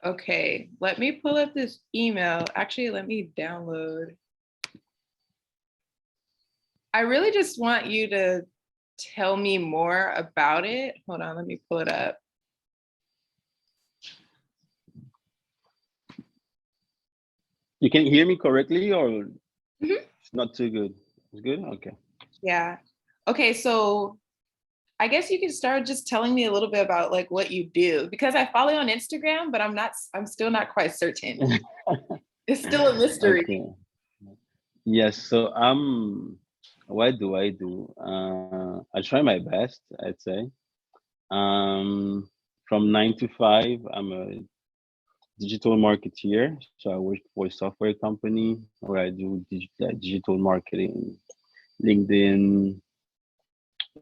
Okay, let me pull up this email. Actually, let me download. I really just want you to tell me more about it. Hold on, let me pull it up. You can hear me correctly, or Mhm. it's not too good? It's good? Okay. Yeah. Okay, so I guess you can start just telling me a little bit about like what you do, because I follow you on Instagram, but I'm still not quite certain. It's still a mystery. Okay. Yes, so what do I do? I try my best, I'd say. From 9 to 5, I'm a digital marketeer. So I work for a software company where I do digital marketing, LinkedIn,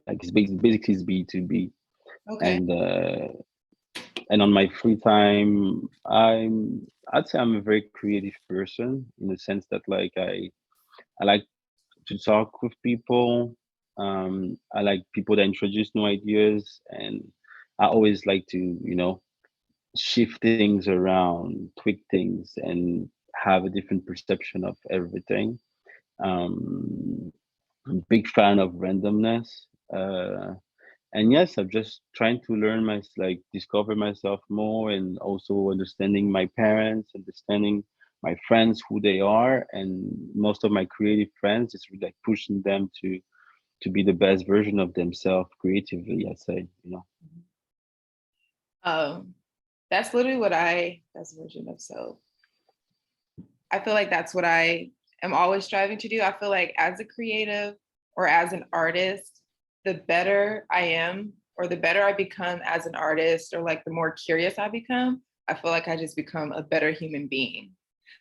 like basically it's B2B. Okay. And on my free time, I'd say I'm a very creative person in the sense that like I like to talk with people. I like people that introduce new ideas, and I always like to, shift things around, tweak things, and have a different perception of everything. I'm a big fan of randomness. Uh, and yes, I'm just trying to learn like discover myself more, and also understanding my parents, understanding my friends who they are, and most of my creative friends is really like pushing them to be the best version of themselves creatively, I say. Um, that's literally that's version of self. I feel like that's what I am always striving to do. I feel like as a creative or as an artist, the better I am or the better I become as an artist, or like the more curious I become, I feel like I just become a better human being.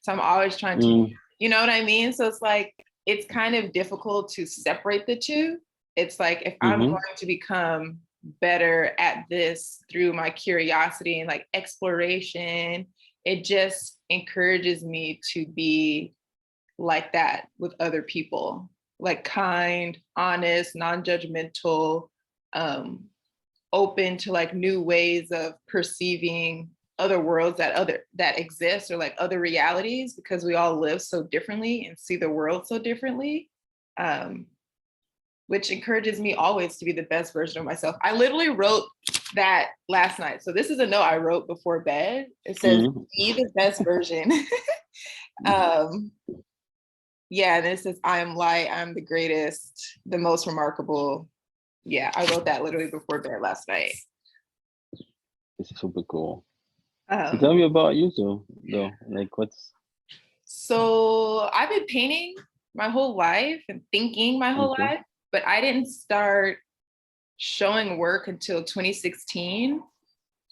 So I'm always trying to, Mm, you know what I mean? So it's like, it's kind of difficult to separate the two. It's like, if I'm mm-hmm, going to become better at this through my curiosity and like exploration, it just encourages me to be like that with other people, like kind, honest, non-judgmental, um, open to like new ways of perceiving other worlds that exist, or like other realities, because we all live so differently and see the world so differently. Um, which encourages me always to be the best version of myself. I literally wrote that last night. So this is a note I wrote before bed. It says, mm-hmm. be the best version. um, yeah, and it says, I am light, I'm the greatest, the most remarkable. Yeah, I wrote that literally before bed last night. It's super cool. So Um, tell me about you, though. Like, what's so I've been painting my whole life and thinking my whole okay? life, but I didn't start showing work until 2016.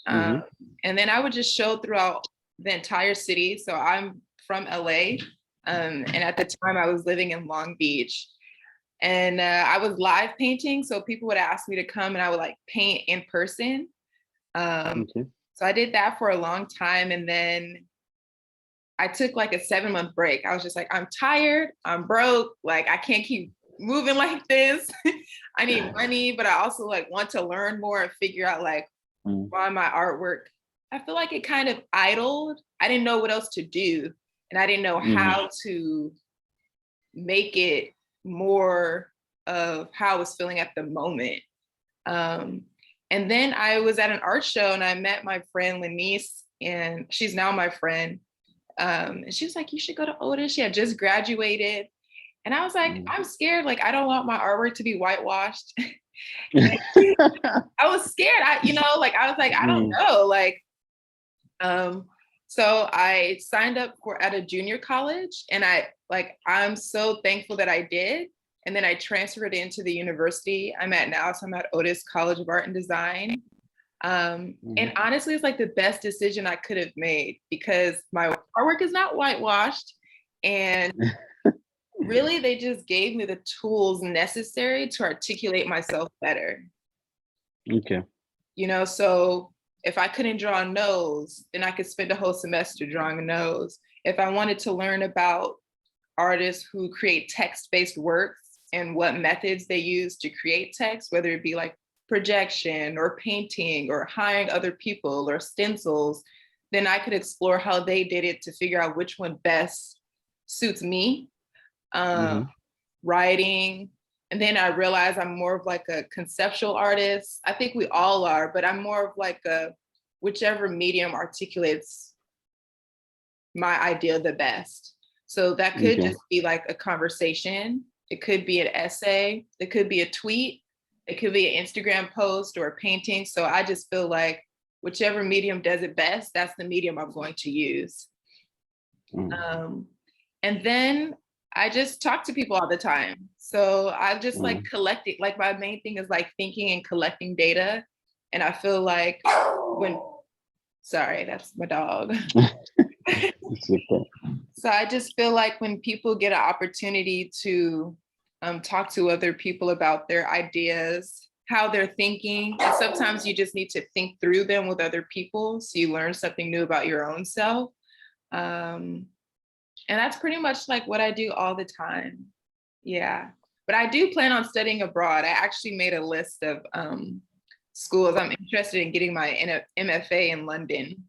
Mm-hmm, Um, and then I would just show throughout the entire city. So I'm from LA. And at the time I was living in Long Beach, and I was live painting. So people would ask me to come and I would like paint in person. Um, okay. so I did that for a long time. And then I took like a 7-month break. I was just like, I'm tired, I'm broke, like I can't keep moving like this. I need money, but I also like want to learn more and figure out like Mm, why my artwork, I feel like it kind of idled. I didn't know what else to do. And I didn't know mm-hmm, how to make it more of how I was feeling at the moment. Um, and then I was at an art show and I met my friend Lenice, and she's now my friend. And she was like, you should go to Otis. She had just graduated. And I was like, mm. I'm scared. Like, I don't want my artwork to be whitewashed. I was scared. Like, I was like, I don't Mm, know. Like, um, so I signed up for at a junior college, and I'm so thankful that I did. And then I transferred into the university I'm at now. So I'm at Otis College of Art and Design. And mm-hmm. honestly, it's like the best decision I could have made, because my artwork is not whitewashed. And really, they just gave me the tools necessary to articulate myself better. Okay. So if I couldn't draw a nose, then I could spend a whole semester drawing a nose. If I wanted to learn about artists who create text-based works and what methods they use to create text, whether it be like projection or painting or hiring other people or stencils, then I could explore how they did it to figure out which one best suits me. Writing. And then I realized I'm more of like a conceptual artist. I think we all are, but I'm more of like a whichever medium articulates my idea the best. So that could just be like a conversation. It could be an essay. It could be a tweet. It could be an Instagram post or a painting. So I just feel like whichever medium does it best, that's the medium I'm going to use. And then I just talk to people all the time. So I just like collecting, like my main thing is like thinking and collecting data. And I feel like sorry, that's my dog. So I just feel like when people get an opportunity to talk to other people about their ideas, how they're thinking, and sometimes you just need to think through them with other people so you learn something new about your own self. And that's pretty much like what I do all the time. Yeah. But I do plan on studying abroad. I actually made a list of schools. I'm interested in getting my MFA in London.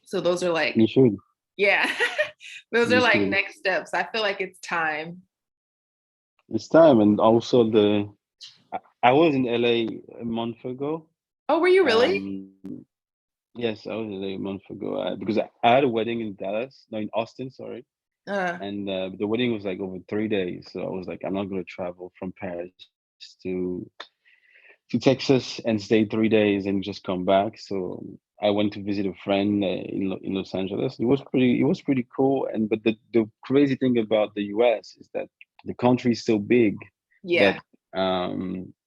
So those are like, you should. Yeah, those are like next steps. I feel like it's time. It's time. And also I was in LA a month ago. Oh, were you really? Yes, I was in LA a month ago because I had a wedding in Dallas, no, in Austin, sorry. And the wedding was like over 3 days. So I was like, I'm not going to travel from Paris to Texas and stay 3 days and just come back. So I went to visit a friend in Los Angeles. It was pretty cool. But the crazy thing about the US is that the country is so big that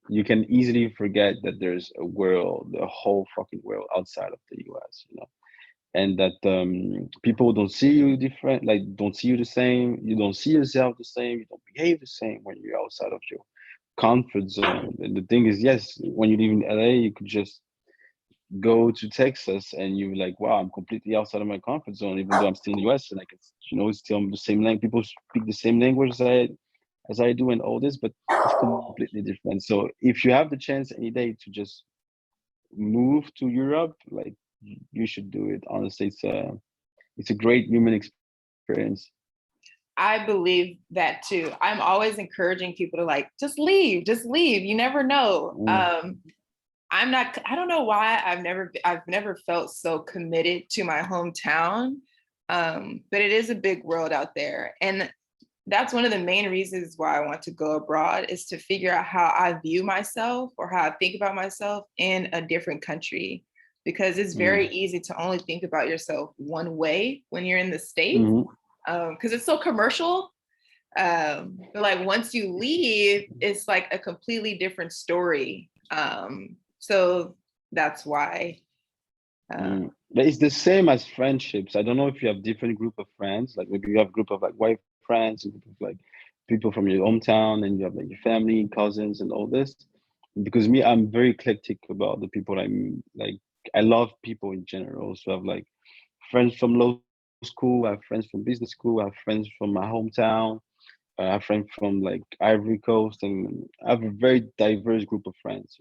you can easily forget that there's a world, a whole fucking world outside of the US, and that people don't see you different, like don't see you the same, you don't see yourself the same, you don't behave the same when you're outside of your comfort zone. And the thing is, yes, when you live in LA, you could just go to Texas and you're like, wow, I'm completely outside of my comfort zone, even though I'm still in the US and I can, it's still the same language, people speak the same language as I do and all this, but it's completely different. So if you have the chance any day to just move to Europe, like you should do it. Honestly, it's a great human experience. I believe that too. I'm always encouraging people to like, just leave. You never know. I don't know why I've never felt so committed to my hometown. But it is a big world out there. And that's one of the main reasons why I want to go abroad, is to figure out how I view myself or how I think about myself in a different country, because it's very easy to only think about yourself one way when you're in the States, because it's so commercial. But like once you leave, it's like a completely different story. So that's why. But it's the same as friendships. I don't know if you have different group of friends, like maybe you have a group of like white friends, a group of like people from your hometown, and you have like your family, cousins, and all this. Because me, I'm very eclectic about the people I'm like. I love people in general. So I have like friends from law school, I have friends from business school, I have friends from my hometown, I have friends from like Ivory Coast, and I have a very diverse group of friends,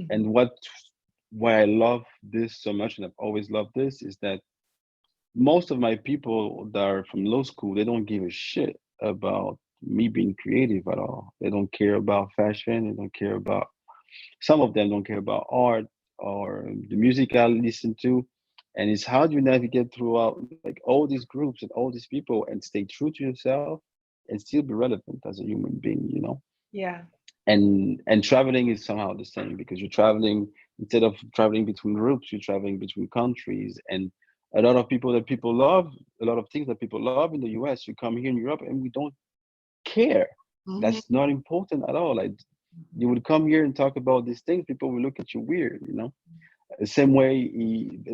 And why I love this so much, and I've always loved this, is that most of my people that are from law school, they don't give a shit about me being creative at all. They don't care about fashion. They don't care about, some of them don't care about art or the music I listen to. And it's how do you navigate throughout like all these groups and all these people and stay true to yourself and still be relevant as a human being. Yeah. And traveling is somehow the same, because you're traveling, instead of traveling between groups, you're traveling between countries. And a lot of people that people love, a lot of things that people love in the US, you come here in Europe and we don't care. That's not important at all. Like you would come here and talk about these things, people will look at you weird. The same way,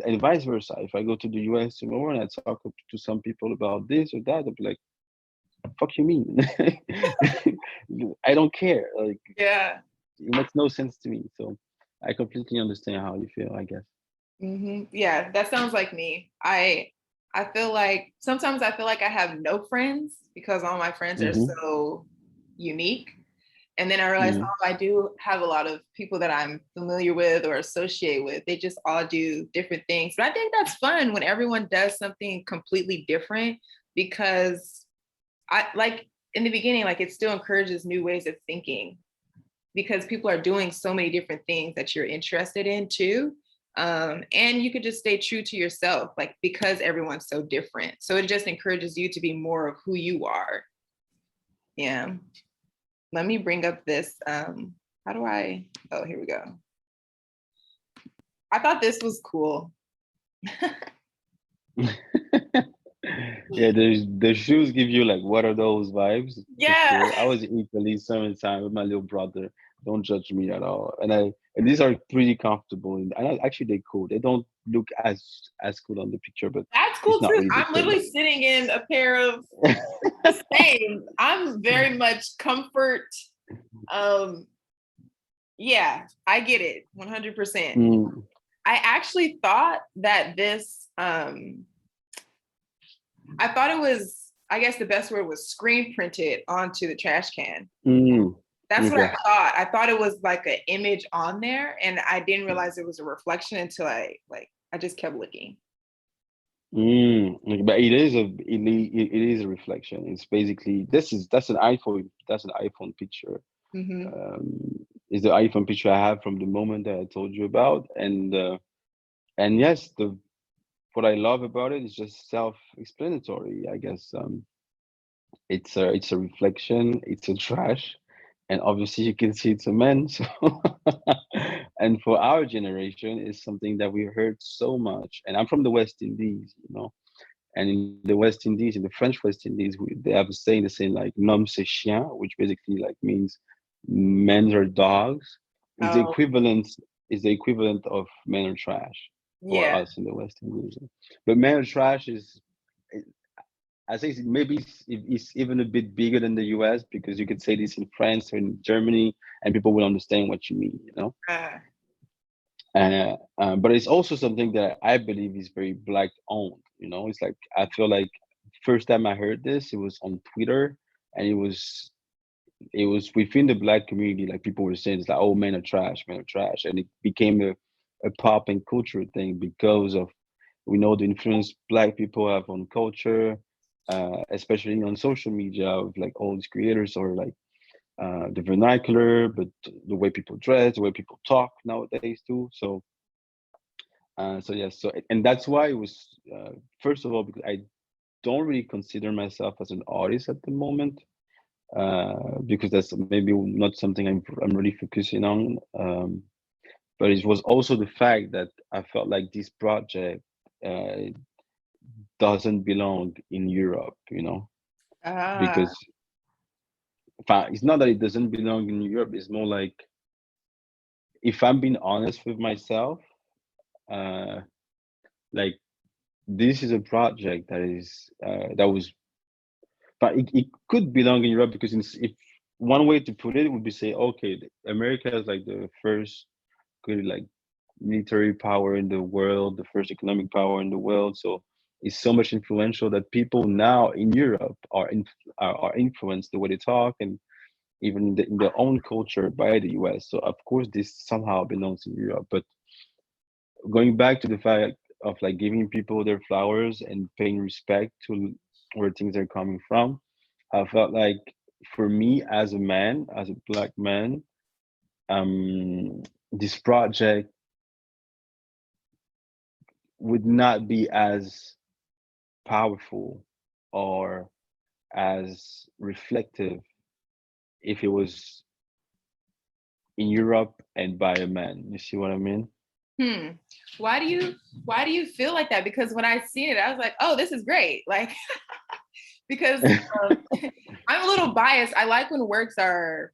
and vice versa. If I go to the US tomorrow and I talk to some people about this or that, they'll be like, fuck you mean? I don't care. Like, Yeah. it makes no sense to me. So I completely understand how you feel, I guess. Yeah, that sounds like me. I feel like sometimes I feel like I have no friends because all my friends are so unique. And then I realized, Mm. oh, I do have a lot of people that I'm familiar with or associate with. They just all do different things. But I think that's fun when everyone does something completely different, because I like in the beginning, like it still encourages new ways of thinking, because people are doing so many different things that you're interested in too. And you could just stay true to yourself, like because everyone's so different. So it just encourages you to be more of who you are. Yeah. Let me bring up this. How do I? Oh, here we go. I thought this was cool. Yeah, the shoes give you like what are those vibes for Yeah. sure. I was in Italy summertime with my little brother. Don't judge me at all. And these are pretty comfortable and actually they're cool. They don't look as cool on the picture, but That's it's cool not too. really the I'm case. literally sitting in a pair of the same. I'm very much comfort. Um, yeah, I get it 100%. Mm, I actually thought that this, I thought it was, I guess the best word was screen printed onto the trash can. mm, That's what I okay. thought. I thought it was like an image on there, and I didn't realize it was a reflection until I just kept looking. Okay, but it is a reflection. It's basically that's an iPhone picture. Mm-hmm. Is the iPhone picture I have from the moment that I told you about, and yes, the what I love about it is just self-explanatory. I guess it's a reflection. It's a trash, and obviously you can see it's a man. So, and for our generation, it's something that we heard so much. And I'm from the West Indies, and in the West Indies, in the French West Indies, they have a saying, the saying like "nom c'est chien," which basically like means men are dogs. Is the Oh, equivalent is the equivalent of men are trash for yeah. us in the West Indies. But men are trash is, I think maybe it's even a bit bigger than the US, because you could say this in France or in Germany and people will understand what you mean. Uh, But it's also something that I believe is very black owned. It's like I feel like first time I heard this, it was on Twitter, and it was within the black community. Like people were saying, it's like, oh, men are trash, and it became a pop and culture thing because of we know the influence black people have on culture, especially on social media of like all these creators or like the vernacular, but the way people dress, the way people talk nowadays too. So yes, and that's why it was first of all because I don't really consider myself as an artist at the moment, because that's maybe not something I'm really focusing on. But it was also the fact that I felt like this project uh, doesn't belong in Europe, ah, because it's not that it doesn't belong in Europe. It's more like if I'm being honest with myself, uh, like this is a project that was, but it could belong in Europe because if one way to put it would be say, okay, America is like the first good like military power in the world, the first economic power in the world. So it's so much influential that people now in Europe are influenced the way they talk and even in their own culture by the US. So of course this somehow belongs in Europe. But going back to the fact of like giving people their flowers and paying respect to where things are coming from, I felt like for me as a man, as a black man, this project would not be as powerful or as reflective if it was in Europe and by a man. You see what I mean? hmm. Why do you feel like that? Because when I seen it, I was like, oh, this is great. Like, because I'm a little biased. I like when works are,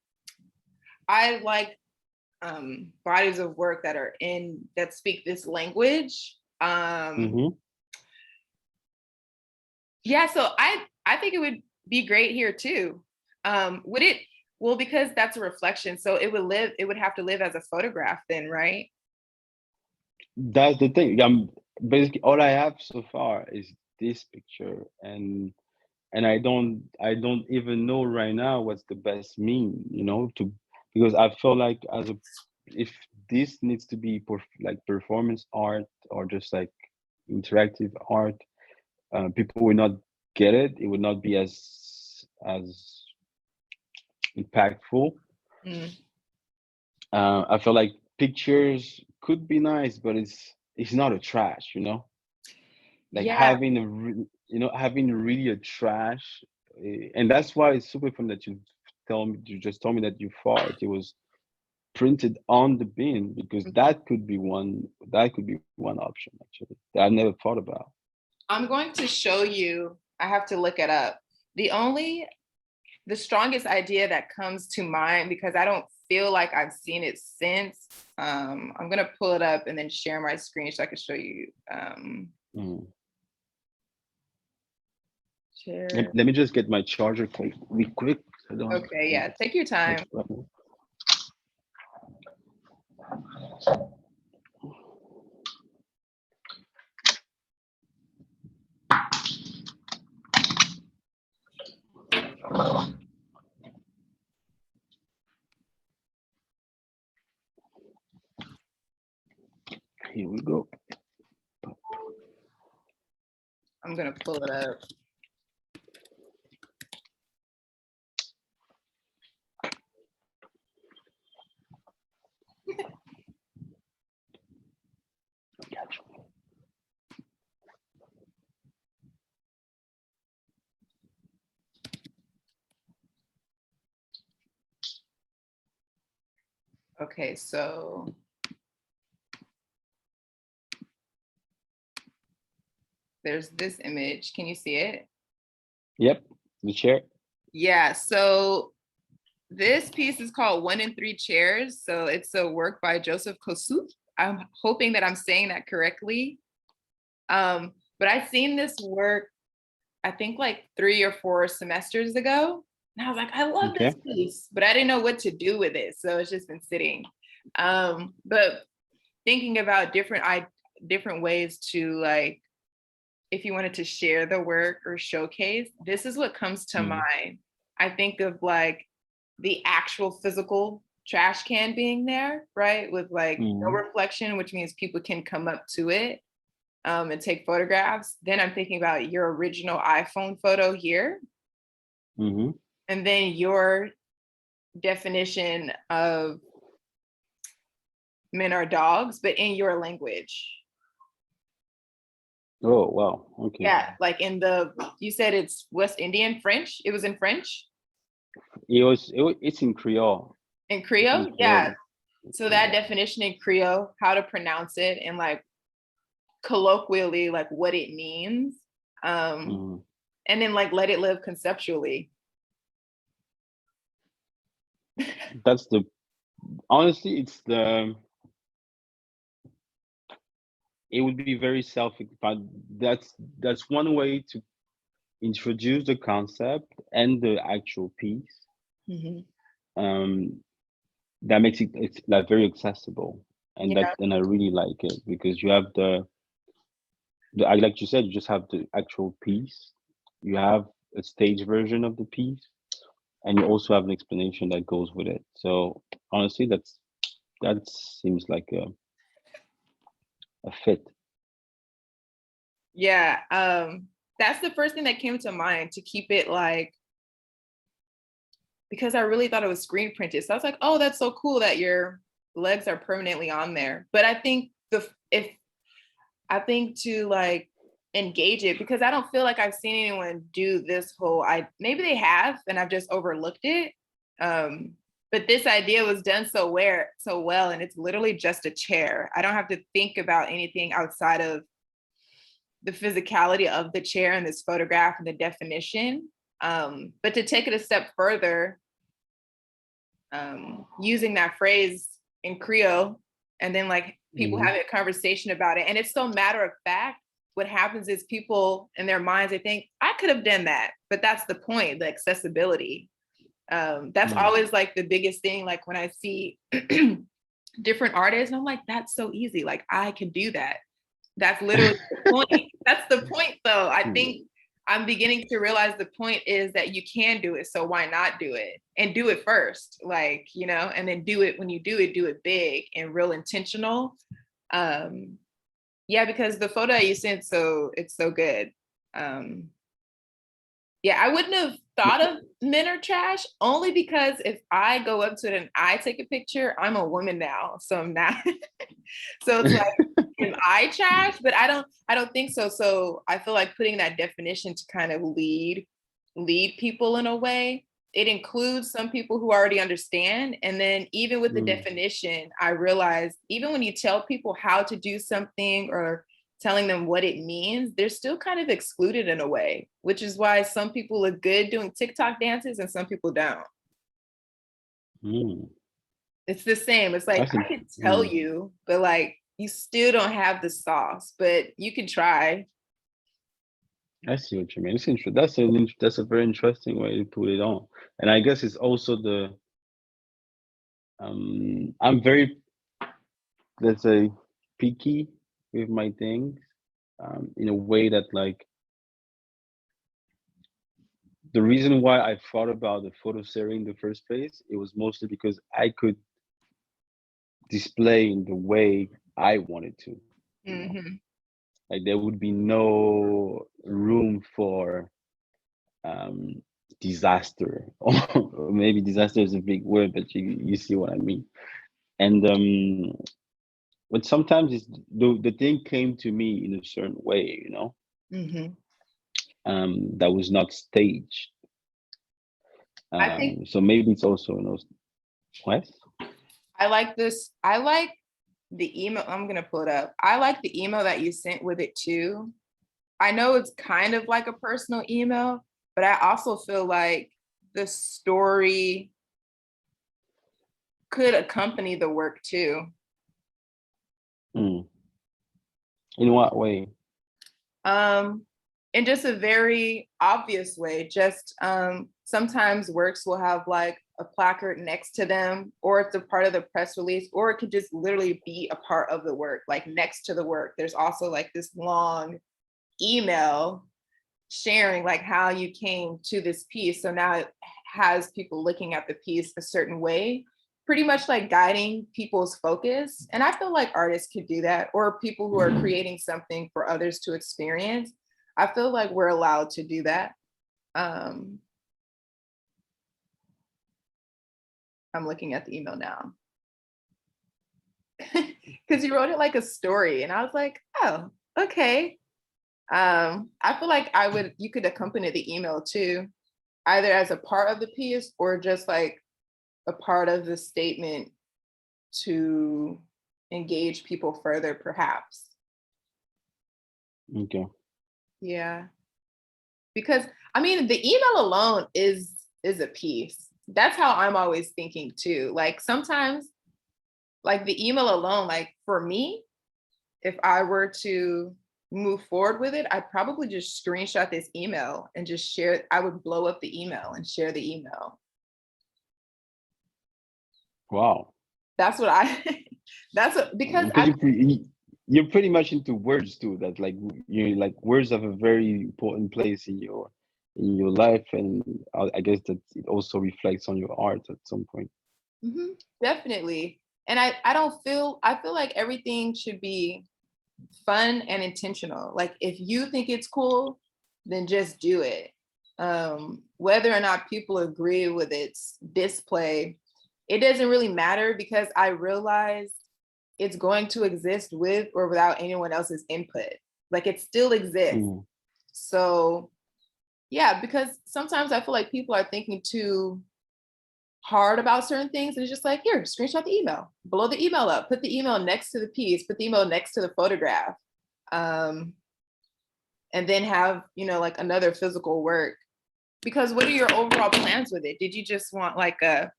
I like bodies of work that are in that speak this language. Hmm. Yeah, so I think it would be great here too. Would it? Well, because that's a reflection, so it would have to live as a photograph then, right? That's the thing. Basically all I have so far is this picture, and and I don't even know right now what's the best mean, to because I feel like if this needs to be like performance art or just like interactive art, people will not get it. It would not be as impactful. Mm. I feel like pictures could be nice, but it's not a trash, like Yeah. having really a trash, and that's why it's super fun that you just told me that you thought it was printed on the bin, because that could be one option actually that I never thought about. I'm going to show you, I have to look it up. The strongest idea that comes to mind, because I don't feel like I've seen it since. I'm gonna pull it up and then share my screen so I can show you. Mm. Share. Let me just get my charger really quick. I don't. Okay, yeah, take your time. Here we go. I'm gonna pull it up. Okay, so there's this image. Can you see it? Yep, the chair. Yeah, so this piece is called One in Three Chairs. So it's a work by Joseph Kosuth. I'm hoping that I'm saying that correctly. But I've seen this work, I think like 3 or 4 semesters ago. And I was like, I love Okay. this piece, but I didn't know what to do with it. So it's just been sitting. But thinking about different ways to, like, if you wanted to share the work or showcase, this is what comes to mind. I think of like the actual physical trash can being there, right? With like no reflection, which means people can come up to it and take photographs. Then I'm thinking about your original iPhone photo here. Mm-hmm. And then your definition of men are dogs, but in your language. Oh wow. Okay. Yeah, like you said it's West Indian French. It was in French? It's in Creole. In Creole? Yeah. So that definition in Creole, how to pronounce it, and like colloquially, like what it means. And then like let it live conceptually. That's honestly, it would be very but that's one way to introduce the concept and the actual piece. That makes it's like very accessible, and I really like it, because you have like you said, you just have the actual piece, you have a stage version of the piece, and you also have an explanation that goes with it. So honestly, that seems like a fit. Yeah, that's the first thing that came to mind, to keep it like, because I really thought it was screen printed. So I was like, oh, that's so cool that your legs are permanently on there. But I think to like engage it, because I don't feel like I've seen anyone do this maybe they have and I've just overlooked it. But this idea was done so well, and it's literally just a chair. I don't have to think about anything outside of the physicality of the chair and this photograph and the definition. But to take it a step further, using that phrase in Creole, and then like people having a conversation about it. And it's so matter of fact. What happens is people in their minds, they think, I could have done that. But that's the point, the accessibility. That's always like the biggest thing. Like when I see different artists, and I'm like, that's so easy. Like I can do that. That's literally the point. That's the point though. I think I'm beginning to realize the point is that you can do it. So why not do it and do it first? Like, you know, and then do it when you do it big and real intentional. Yeah, because the photo that you sent, so it's so good. Yeah, I wouldn't have thought of men are trash only because if I go up to it and I take a picture, I'm a woman now. So I'm not. So it's like, am I trash? But I don't think so. So I feel like putting that definition to kind of lead people in a way. It includes some people who already understand. And then even with the definition, I realized even when you tell people how to do something or telling them what it means, they're still kind of excluded in a way, which is why some people look good doing TikTok dances and some people don't. It's the same. It's like, I could tell you, but like, you still don't have the sauce, but you can try. I see what you mean. It's interesting. That's a very interesting way to put it on. And I guess it's also the I'm very, let's say, picky with my things, in a way that like the reason why I thought about the photo series in the first place, it was mostly because I could display in the way I wanted to. You know? Like there would be no room for disaster, or maybe disaster is a big word, but you see what I mean. And but sometimes it's the thing came to me in a certain way, you know, that was not staged. I think So maybe it's also, you know, what? I like this. I like the email. I'm gonna pull it up. I like the email that you sent with it too. I know it's kind of like a personal email, but I also feel like the story could accompany the work too. In what way? In just a very obvious way. Just sometimes works will have like a placard next to them, or it's a part of the press release, or it could just literally be a part of the work, like next to the work. There's also like this long email sharing like how you came to this piece. So now it has people looking at the piece a certain way, pretty much like guiding people's focus. And I feel like artists could do that, or people who are creating something for others to experience. I feel like we're allowed to do that. I'm looking at the email now. Because you wrote it like a story, and I was like, oh, okay. I feel like you could accompany the email too, either as a part of the piece or just like a part of the statement to engage people further, perhaps. Okay. Yeah. Because I mean, the email alone is a piece. That's how I'm always thinking too. Like sometimes, like the email alone, like for me, if I were to move forward with it, I'd probably just screenshot this email and just share it. I would blow up the email and share the email. Wow. That's what I, that's what, because you're pretty much into words too, that like you like words have a very important place in your life, and I guess that it also reflects on your art at some point. Definitely. And I feel like everything should be fun and intentional. Like if you think it's cool, then just do it. Whether or not people agree with its display, it doesn't really matter, because I realize it's going to exist with or without anyone else's input. Like it still exists. So yeah, because sometimes I feel like people are thinking too hard about certain things, and it's just like, here, screenshot the email, blow the email up, put the email next to the piece, put the email next to the photograph, and then have, you know, like another physical work. Because what are your overall plans with it? Did you just want like a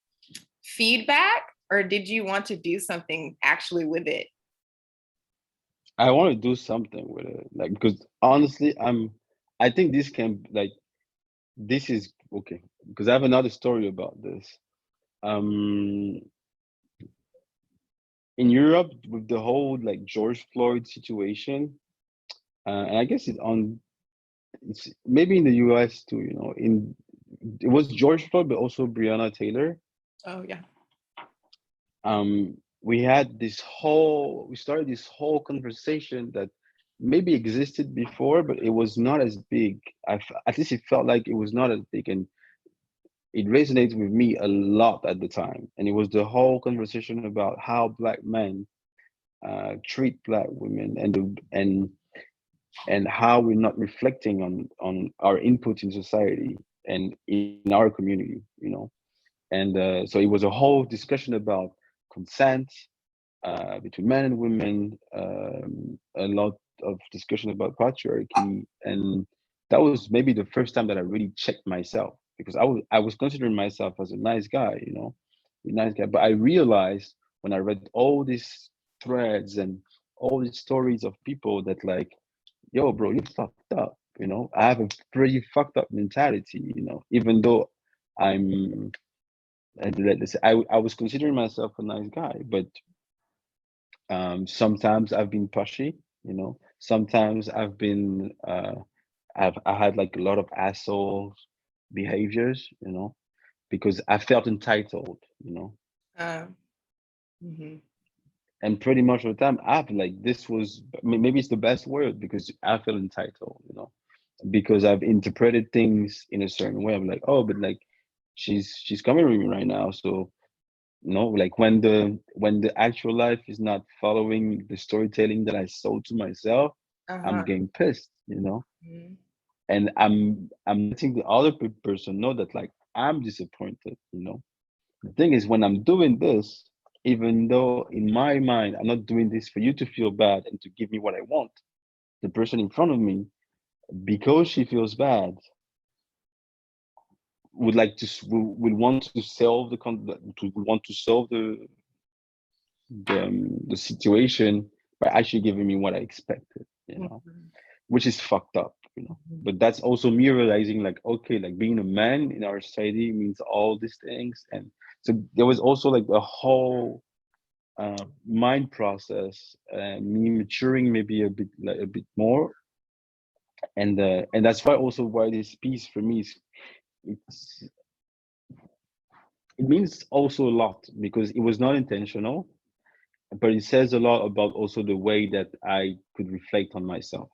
feedback, or did you want to do something actually with it? I want to do something with it, like, because honestly, I think this can like this is okay, because I have another story about this. In Europe, with the whole like George Floyd situation, and I guess it's on it's maybe in the US too, you know, in it was George Floyd, but also Breonna Taylor. Oh yeah. We started this whole conversation that maybe existed before, but it was not as big. At least it felt like it was not as big, and it resonated with me a lot at the time. And it was the whole conversation about how Black men treat Black women, and how we're not reflecting on our input in society and in our community, you know. And so it was a whole discussion about consent between men and women, a lot of discussion about patriarchy, and that was maybe the first time that I really checked myself, because I was considering myself as a nice guy, you know, a nice guy. But I realized when I read all these threads and all these stories of people that like, yo, bro, you fucked up, you know. I have a pretty fucked up mentality, you know, even though I'm. Let's say I was considering myself a nice guy, but sometimes I've been pushy, you know. Sometimes I had like a lot of asshole behaviors, you know, because I felt entitled, you know. Mhm. And pretty much of the time, I've like this was maybe it's the best word, because I feel entitled, you know, because I've interpreted things in a certain way. I'm like, oh, but like she's coming with me right now, so no, like when the actual life is not following the storytelling that I sold to myself, I'm Uh-huh. getting pissed, you know, Mhm. and I'm letting the other person know that like I'm disappointed, you know. The thing is, when I'm doing this, even though in my mind I'm not doing this for you to feel bad and to give me what I want, the person in front of me, because she feels bad, would like to would want to solve to want to solve the situation by actually giving me what I expected, you know, Mhm. which is fucked up, you know. Mhm. But that's also me realizing like, okay, like being a man in our society means all these things. And so there was also like a whole mind process, me maturing maybe a bit like a bit more. And that's why also why this piece for me is it's it means also a lot, because it was not intentional, but it says a lot about also the way that I could reflect on myself.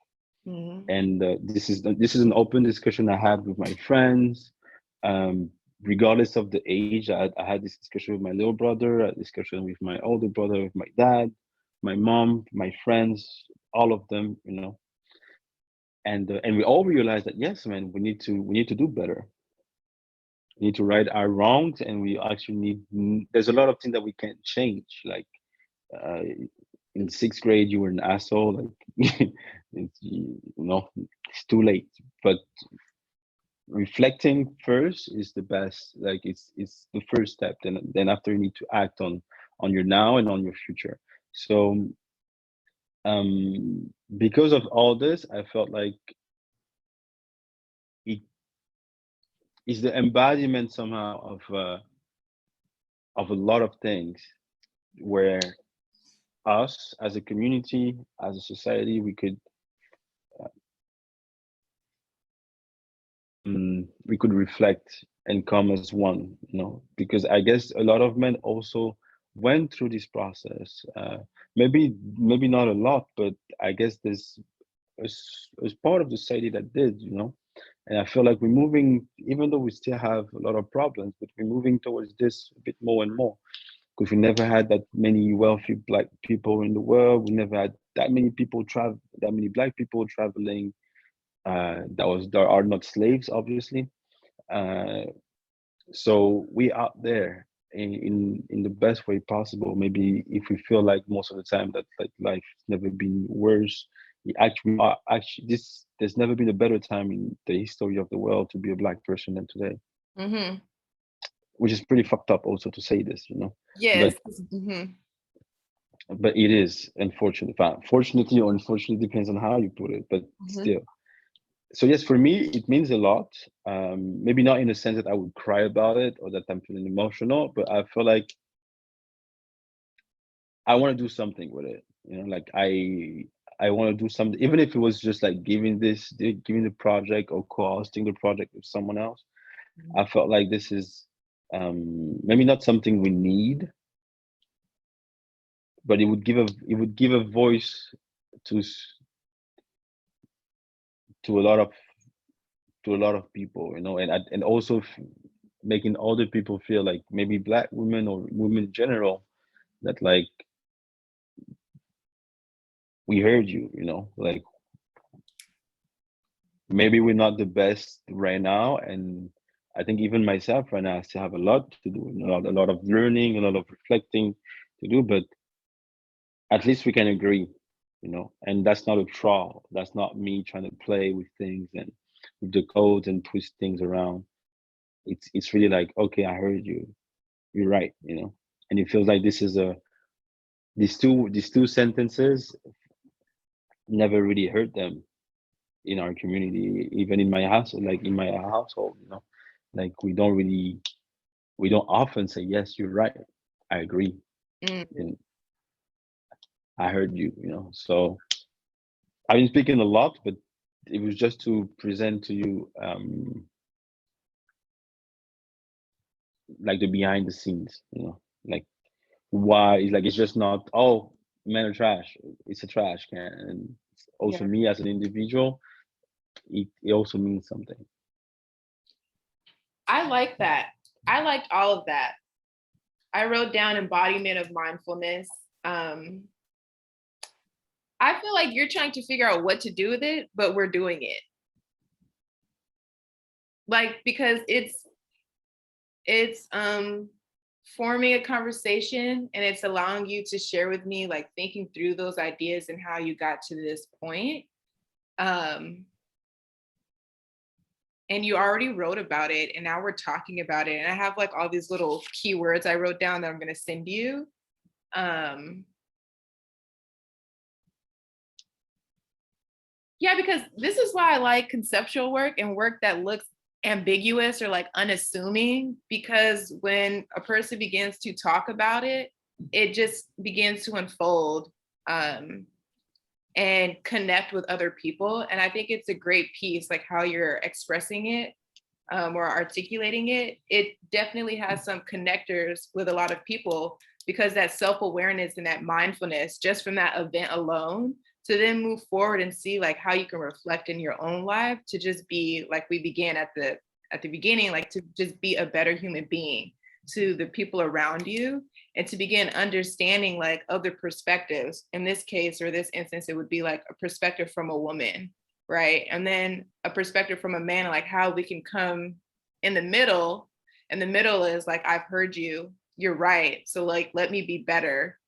Mhm. And this is an open discussion I had with my friends, um, regardless of the age. I had this discussion with my little brother, a discussion with my older brother, with my dad, my mom, my friends, all of them, you know. And we all realized that yes, man, we need to do better. We need to right our wrongs, and we actually there's a lot of things that we can't change, like uh, in sixth grade you were an asshole, like you know, it's too late. But reflecting first is the best, like it's the first step. Then after you need to act on your now and on your future. So because of all this, I felt like it is the embodiment somehow of a lot of things, where us as a community, as a society, we could reflect and come as one, you know, because I guess a lot of men also went through this process. Maybe not a lot, but I guess there's a part of the society that did, you know. And I feel like we're moving, even though we still have a lot of problems, but we're moving towards this a bit more and more, because we never had that many wealthy Black people in the world. We never had that many people travel, that many Black people traveling. There are not slaves, obviously. Uh, so we out there in the best way possible. Maybe if we feel like most of the time that like life's never been worse, actually this there's never been a better time in the history of the world to be a Black person than today, Mhm. which is pretty fucked up also to say this, you know. Yes. But Mhm. it is unfortunate. Fortunately or unfortunately, depends on how you put it. But Mhm. still, so yes, for me it means a lot. Maybe not in the sense that I would cry about it or that I'm feeling emotional, but I feel like I want to do something with it, you know. Like I want to do something, even if it was just like giving the project or co-hosting the project with someone else. I felt like this is maybe not something we need, but it would give a voice to to a lot of people, and also making other people feel like maybe Black women or women in general that like we heard you, like maybe we're not the best right now, and I think even myself right now I still have a lot to do, a lot of learning, a lot of reflecting to do, but at least we can agree, and that's not a trial. That's not me trying to play with things and with the codes and twist things around. It's really like, okay, I heard you. You're right, and it feels like these two sentences never really heard them in our community, even in my house, like in my household, like we don't often say, yes, you're right, I agree, and I heard you, so I've been speaking a lot, but it was just to present to you like the behind the scenes, like why it's just not, oh, men are trash, it's a trash can, and also Yeah. me as an individual, it also means something. I like that. I liked all of that. I wrote down embodiment of mindfulness. I feel like you're trying to figure out what to do with it, but we're doing it. Like, because it's forming a conversation, and it's allowing you to share with me, like thinking through those ideas and how you got to this point. And you already wrote about it, and now we're talking about it. And I have like all these little keywords I wrote down that I'm going to send you. Yeah, because this is why I like conceptual work and work that looks ambiguous or like unassuming, because when a person begins to talk about it, it just begins to unfold and connect with other people. And I think it's a great piece, like how you're expressing it or articulating it. It definitely has some connectors with a lot of people, because that self-awareness and that mindfulness just from that event alone, to then move forward and see like how you can reflect in your own life to just be like we began at the beginning, like to just be a better human being to the people around you, and to begin understanding like other perspectives. In this case, or this instance, it would be like a perspective from a woman, right? And then a perspective from a man, like how we can come in the middle. And the middle is like, I've heard you, you're right. So like, let me be better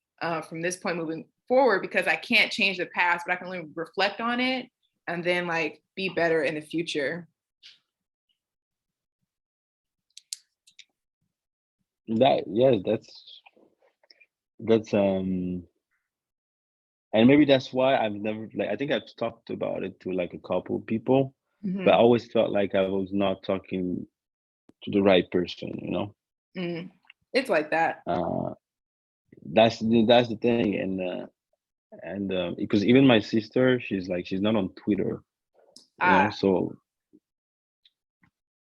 from this point moving forward, because I can't change the past, but I can only reflect on it and then like be better in the future. That, yeah, that's and maybe that's why I've never, like, I think I've talked about it to like a couple of people, but I always felt like I was not talking to the right person, It's like that. That's the thing, and because even my sister, she's not on Twitter, Ah. so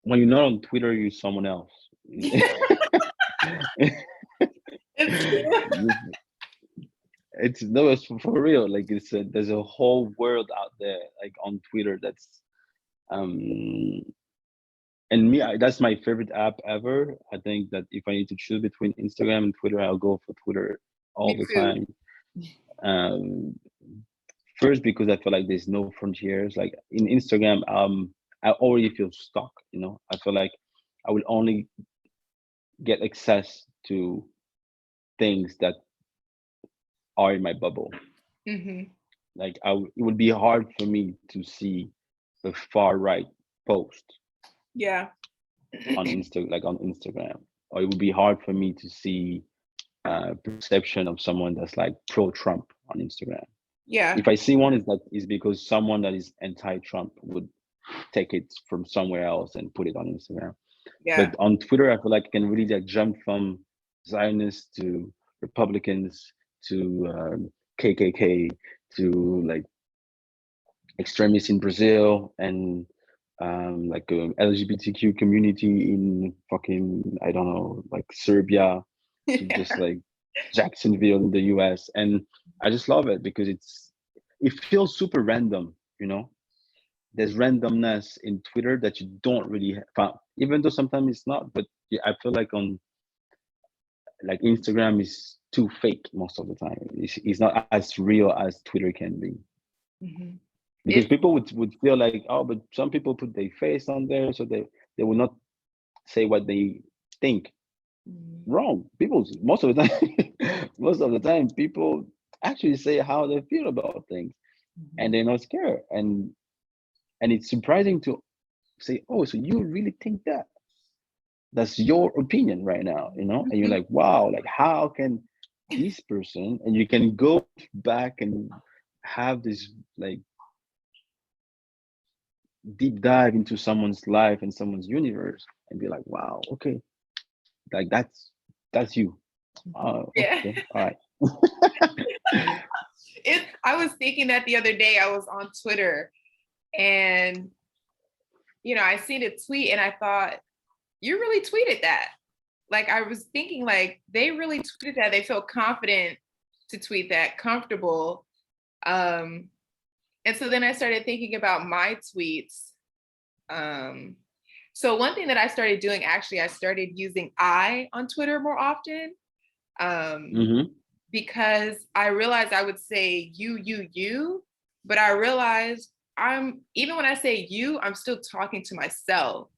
when you're not on Twitter, you're someone else. It's no, it's for real. Like there's a whole world out there, like on Twitter. That's um, and that's my favorite app ever. I think that if I need to choose between Instagram and Twitter, I'll go for Twitter all Me the too. time. Um, First because I feel like there's no frontiers. Like in Instagram, I already feel stuck. I feel like I will only get access to things that are in my bubble. Like it would be hard for me to see the far right post Yeah. on Instagram, or it would be hard for me to see perception of someone that's like pro Trump on Instagram. Yeah. If I see one, is because someone that is anti-Trump would take it from somewhere else and put it on Instagram. Yeah. But on Twitter, I feel like I can really like jump from Zionists to Republicans to KKK to like extremists in Brazil and like LGBTQ community in fucking, I don't know, like Serbia, to just Yeah. like Jacksonville in the US. And I just love it because it feels super random, you know? There's randomness in Twitter that you don't really find, even though sometimes it's not, but yeah, I feel like on like Instagram is too fake most of the time. It's not as real as Twitter can be. Mhm. Because It, people would feel like, oh, but some people put their face on there, so they will not say what they think. mhm. Wrong. People most of the time, most of the time, people actually say how they feel about things, and Mhm. they're not scared. And it's surprising to say, oh, so you really think that? That's your opinion right now, you know? And you're like, wow, like how can this person? And you can go back and have this like deep dive into someone's life and someone's universe and be like, wow, okay, like that's you. Yeah. Okay, all right. I was thinking that the other day. I was on Twitter and I seen a tweet and I thought, you really tweeted that. Like I was thinking like they really tweeted that. They felt confident to tweet that, comfortable. Um, and so then I started thinking about my tweets. Um, so one thing that I started doing, actually, I started using I on Twitter more often. Um, Mm-hmm. because I realized I would say you, but I realized even when I say you, I'm still talking to myself.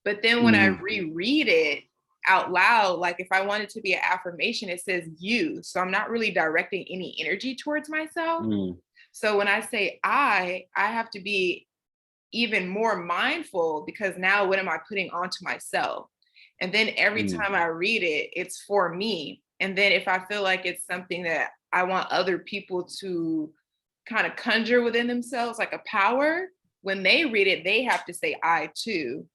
But then when I Mm-hmm. reread it out loud, like if I want it to be an affirmation, it says you. So I'm not really directing any energy towards myself. Mm-hmm. So when I say I have to be even more mindful because now what am I putting onto myself? And then every time I read it, it's for me. And then if I feel like it's something that I want other people to kind of conjure within themselves, like a power, when they read it, they have to say I too.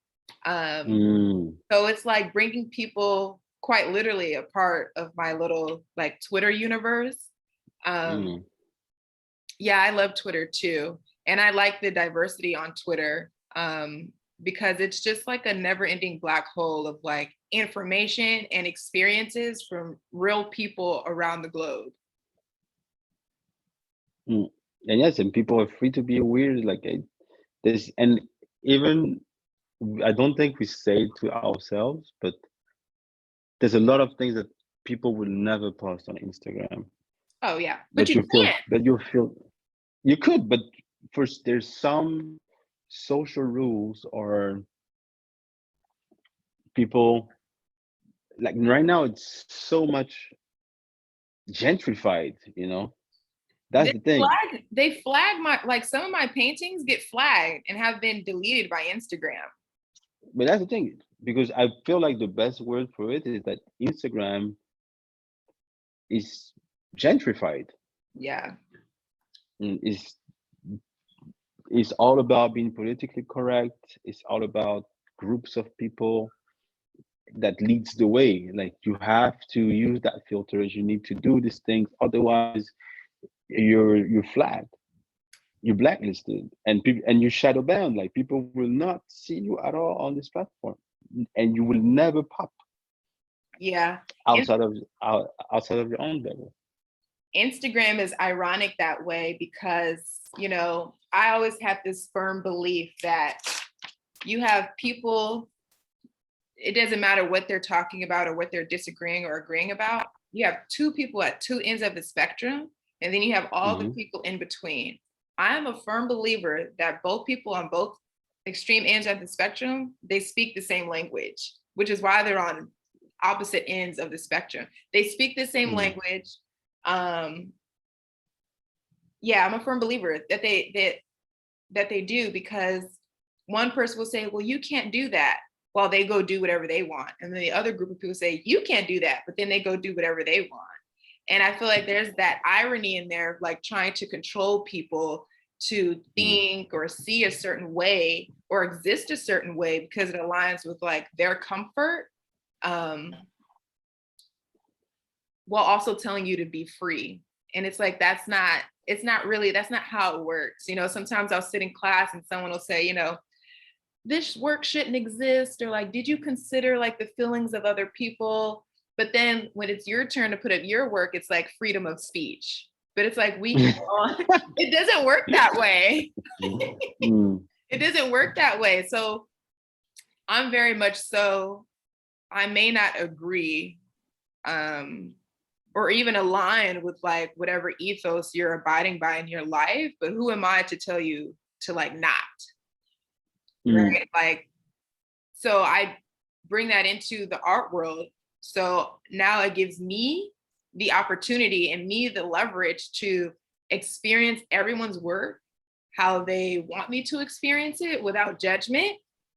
Um, Mm-hmm. so it's like bringing people quite literally a part of my little like Twitter universe. Um, Mm-hmm. yeah, I love Twitter too. And I like the diversity on Twitter because it's just like a never ending black hole of like information and experiences from real people around the globe. Mm. And yes, and people are free to be weird. Like this, and even I don't think we say it to ourselves, but there's a lot of things that people will never post on Instagram. Oh, yeah. But you can't. But you feel you could, but first there's some social rules or people like right now it's so much gentrified, you know. That's They the thing. they flag my, like some of my paintings get flagged and have been deleted by Instagram. But that's the thing because I feel like the best word for it is that Instagram is gentrified. Yeah. Is it's all about being politically correct. It's all about groups of people that leads the way. Like you have to use that filters. You need to do these things, otherwise you're flagged, you're blacklisted, and people and you're shadow banned. Like people will not see you at all on this platform, and you will never pop Yeah. outside of outside of your own bubble. Instagram is ironic that way because, I always have this firm belief that you have people, it doesn't matter what they're talking about or what they're disagreeing or agreeing about. You have two people at two ends of the spectrum, and then you have all the Hmm. people in between. I am a firm believer that both people on both extreme ends of the spectrum, they speak the same language, which is why they're on opposite ends of the spectrum. They speak the same Hmm. language. Um, yeah, I'm a firm believer that they do, because one person will say, well, you can't do that, while they go do whatever they want. And then the other group of people say, you can't do that, but then they go do whatever they want. And I feel like there's that irony in there of like trying to control people to Hmm. think or see a certain way or exist a certain way because it aligns with like their comfort, um, while also telling you to be free. And it's like, that's not, it's not really, that's not how it works. You know, sometimes I'll sit in class and someone will say, you know, this work shouldn't exist, or like, did you consider like the feelings of other people? But then when it's your turn to put up your work, it's like freedom of speech. But it's like we can all, it doesn't work that way. It doesn't work that way. So I'm very much so, I may not agree or even align with like whatever ethos you're abiding by in your life, but who am I to tell you to like not? Right? Like, so I bring that into the art world. So now it gives me the opportunity and me the leverage to experience everyone's work how they want me to experience it without judgment.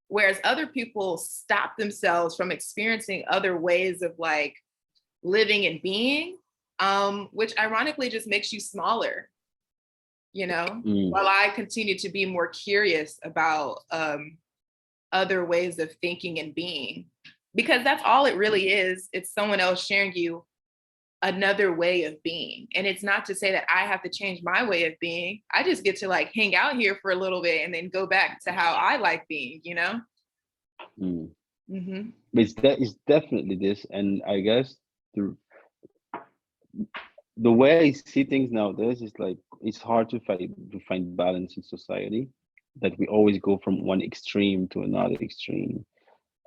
Whereas other people stop themselves from experiencing other ways of like living and being, which ironically just makes you smaller, you know, while I continue to be more curious about other ways of thinking and being, because that's all it really is. It's someone else sharing you another way of being. And it's not to say that I have to change my way of being. I just get to like hang out here for a little bit and then go back to how I like being, you know? It's definitely this. And I guess the way I see things nowadays is like, it's hard to find balance in society, that we always go from one extreme to another extreme.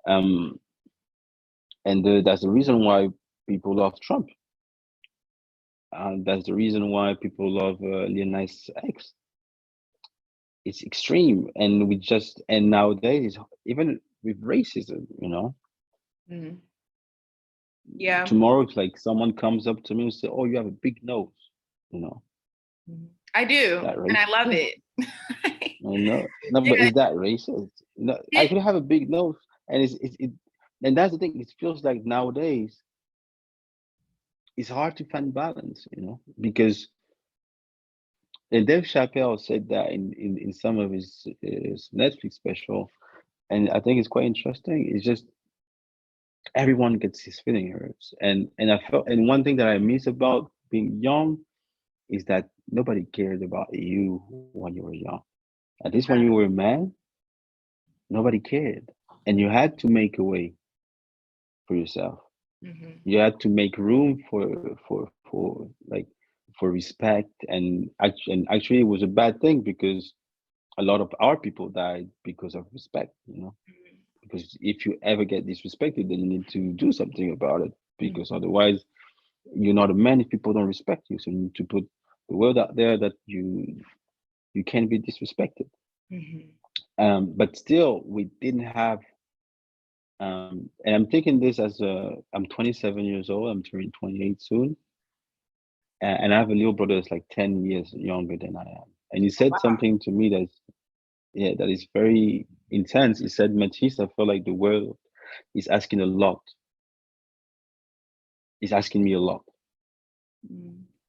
And that's the reason why people love Trump. And that's the reason why people love Lil Nas X. It's extreme, and nowadays, even with racism, you know. Yeah. Tomorrow, it's like someone comes up to me and say, "Oh, you have a big nose," you know. I do, and I love it. I know, no, but is that racist? No, I could have a big nose, and and that's the thing. It feels like nowadays it's hard to find balance, you know, because and Dave Chappelle said that in some of his Netflix special, and I think it's quite interesting. It's just everyone gets his feeling hurt, and I felt, and one thing that I miss about being young is that nobody cared about you when you were young. At least when you were a man, nobody cared, and you had to make a way for yourself. You had to make room for like for respect, and actually it was a bad thing because a lot of our people died because of respect, you know. Because if you ever get disrespected, then you need to do something about it, because otherwise you're not a man if people don't respect you. So you need to put the word out there that you can't be disrespected. But still, we didn't have. And I'm taking this as I'm 27 years old. I'm turning 28 soon, and I have a little brother that's like 10 years younger than I am. And he said something to me that is very intense. He said, "Mvthys, I feel like the world is asking a lot. It's asking me a lot."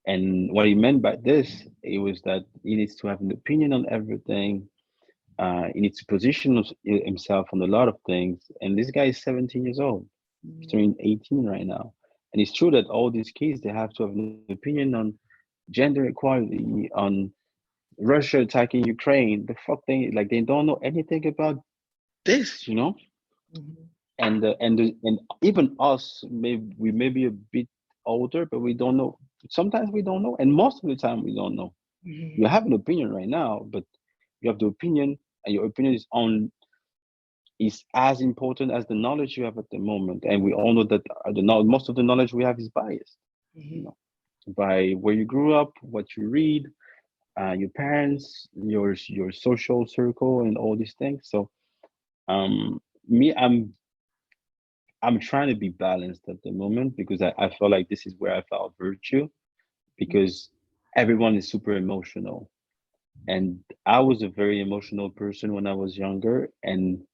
And what he meant by this, it was that he needs to have an opinion on everything. He needs to position himself on a lot of things. And this guy is 17 years old. He's turning 18 right now. And it's true that all these kids, they have to have an opinion on gender equality, on Russia attacking Ukraine. The fuck they don't know anything about this, you know. And even us, we may be a bit older, but we don't know. Sometimes we don't know, and most of the time we don't know. You have an opinion right now, but you have the opinion, and your opinion is as important as the knowledge you have at the moment. And we all know that most of the knowledge we have is biased, you know, by where you grew up, what you read, your parents, your social circle, and all these things. So, me, I'm trying to be balanced at the moment, because I feel like this is where I found virtue, because everyone is super emotional. And I was a very emotional person when I was younger, and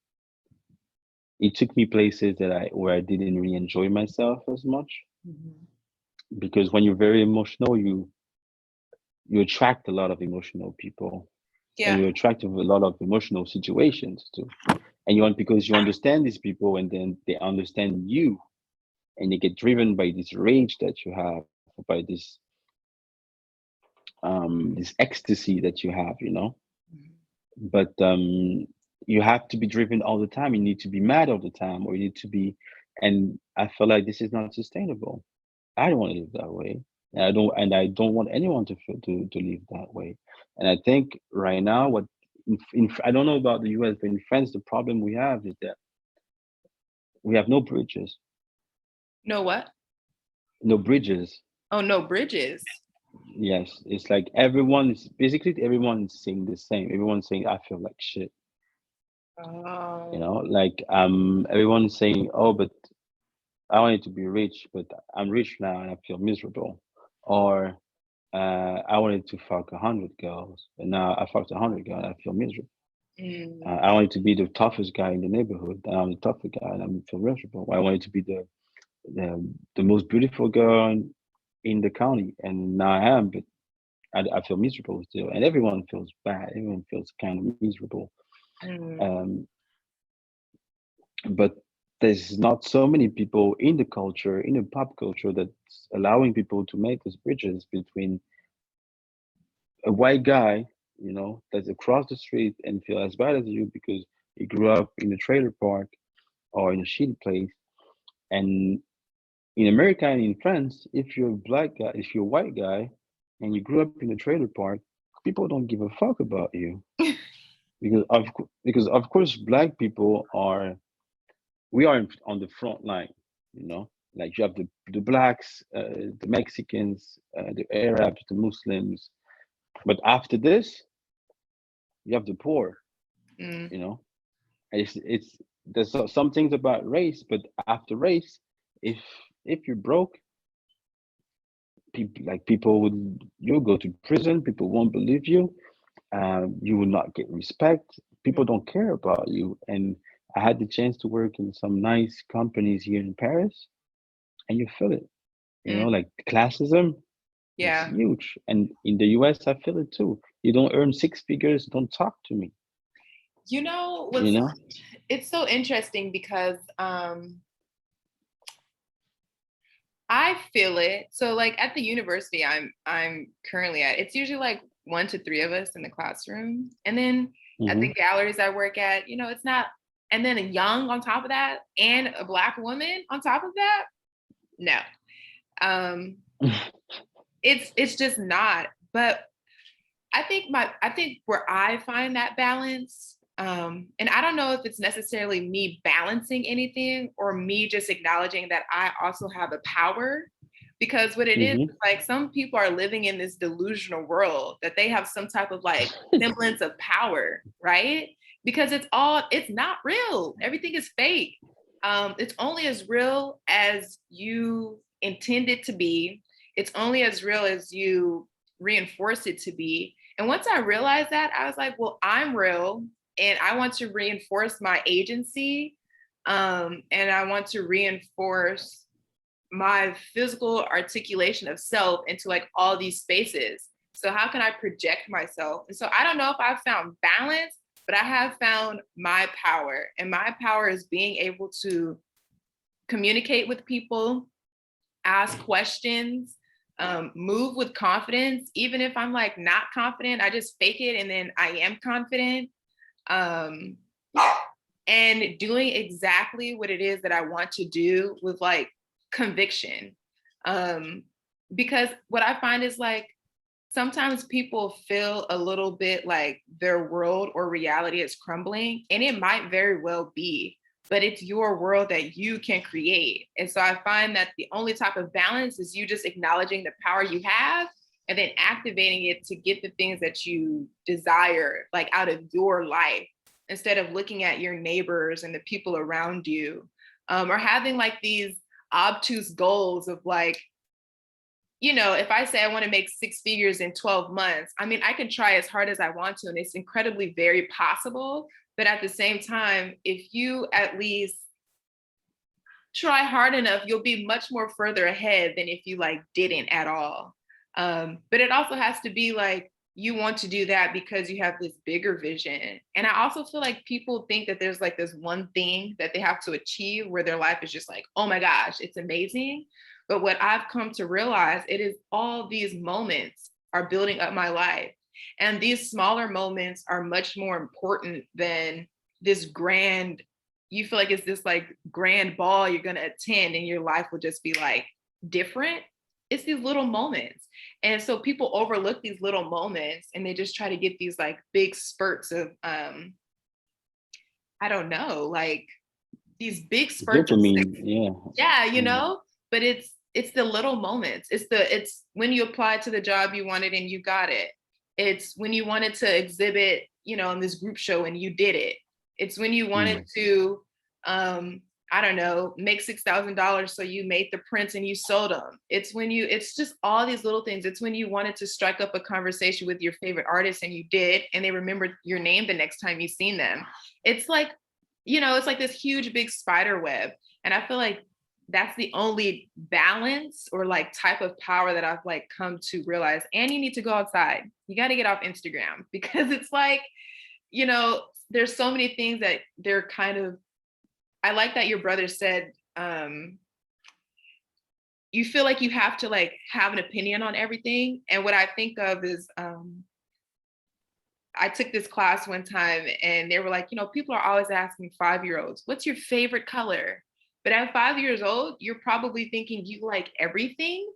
it took me places where I didn't really enjoy myself as much. Because when you're very emotional, you attract a lot of emotional people, and you attract a lot of emotional situations too. And because you understand these people, and then they understand you, and you get driven by this rage that you have, by this this ecstasy that you have, but you have to be driven all the time. You need to be mad all the time, or you need to be, and I feel like this is not sustainable. I don't want to live that way. And I don't want anyone to feel to live that way. And I think right now, what I don't know about the US, but in France, the problem we have is that we have no bridges. No what? No bridges. Oh, no bridges. Yes, it's like everyone is saying the same. Everyone's saying I feel like shit. Oh. Like everyone's saying, oh, but I wanted to be rich, but I'm rich now and I feel miserable. Or I wanted to fuck 100 girls, and now I fucked 100 girls and I feel miserable. Mm, I wanted to be the toughest guy in the neighborhood, and I'm the toughest guy and I feel miserable. I wanted to be the most beautiful girl in the county, and now I am, but I feel miserable still. And everyone feels bad. Everyone feels kind of miserable. mm, Um, but there's not so many people in the culture, in the pop culture, that's allowing people to make those bridges between a white guy, that's across the street and feel as bad as you because he grew up in a trailer park or in a shitty place. And in America and in France, if you're a black guy, if you're a white guy and you grew up in a trailer park, people don't give a fuck about you because of course black people are we are on the front line, like you have the blacks, the Mexicans, the Arabs, the Muslims, but after this you have the poor, mm, you know. It's there's some things about race, but after race, if you're broke, people would you'll go to prison. People won't believe you. You will not get respect. mm, People don't care about you. And I had the chance to work in some nice companies here in Paris, and you feel it. mm. Like classism is Yeah. huge, and in the US, I feel it too. You don't earn six figures, don't talk to me. You know You what's know. it's so interesting because I feel it. So like at the university I'm currently at, it's usually like 1 to 3 of us in the classroom. And then at the Hmm. galleries I work at, it's not, and then a young on top of that and a Black woman on top of that. No. Um, it's just not. But I think where I find that balance, and I don't know if it's necessarily me balancing anything or me just acknowledging that I also have a power. Because what it is, Hmm. like some people are living in this delusional world that they have some type of like semblance of power, right? Because it's not real. Everything is fake. It's only as real as you intend it to be. It's only as real as you reinforce it to be. And once I realized that, I was like, well, I'm real and I want to reinforce my agency. And I want to reinforce my physical articulation of self into like all these spaces. So how can I project myself? And so I don't know if I've found balance, but I have found my power. And my power is being able to communicate with people, ask questions, move with confidence. Even if I'm like not confident, I just fake it and then I am confident. Um, and doing exactly what it is that I want to do with like conviction. Um, because what I find is like sometimes people feel a little bit like their world or reality is crumbling, and it might very well be, but it's your world that you can create. And so I find that the only type of balance is you just acknowledging the power you have and then activating it to get the things that you desire, like out of your life, instead of looking at your neighbors and the people around you, or having like these obtuse goals of like, if I say I want to make 6 figures in 12 months, I mean, I can try as hard as I want to, and it's incredibly very possible. But at the same time, if you at least try hard enough, you'll be much more further ahead than if you like didn't at all. But it also has to be like you want to do that because you have this bigger vision. And I also feel like people think that there's like this one thing that they have to achieve where their life is just like, oh my gosh, it's amazing. But what I've come to realize, it is all these moments are building up my life. And these smaller moments are much more important than this grand, you feel like it's this like grand ball you're going to attend and your life will just be like different. It's these little moments. And so people overlook these little moments and they just try to get these like big spurts of, I don't know, like these big spurts of Dopamine, yeah. yeah, you know, but it's the little moments. It's when you apply to the job you wanted and you got it. It's when you wanted to exhibit, you know, in this group show and you did it. It's when you wanted to I don't know, make $6,000 so you made the prints and you sold them. It's just all these little things. It's when you wanted to strike up a conversation with your favorite artist and you did, and they remembered your name the next time you seen them. It's like, you know, it's like this huge big spider web. And I feel like that's the only balance or like type of power that I've like come to realize. And you need to go outside. You got to get off Instagram because it's like, you know, there's so many things that they're kind of, I like that your brother said, you feel like you have to like have an opinion on everything. And what I think of is, I took this class one time and they were like, you know, people are always asking 5-year-olds, what's your favorite color? But at 5 years old, you're probably thinking you like everything.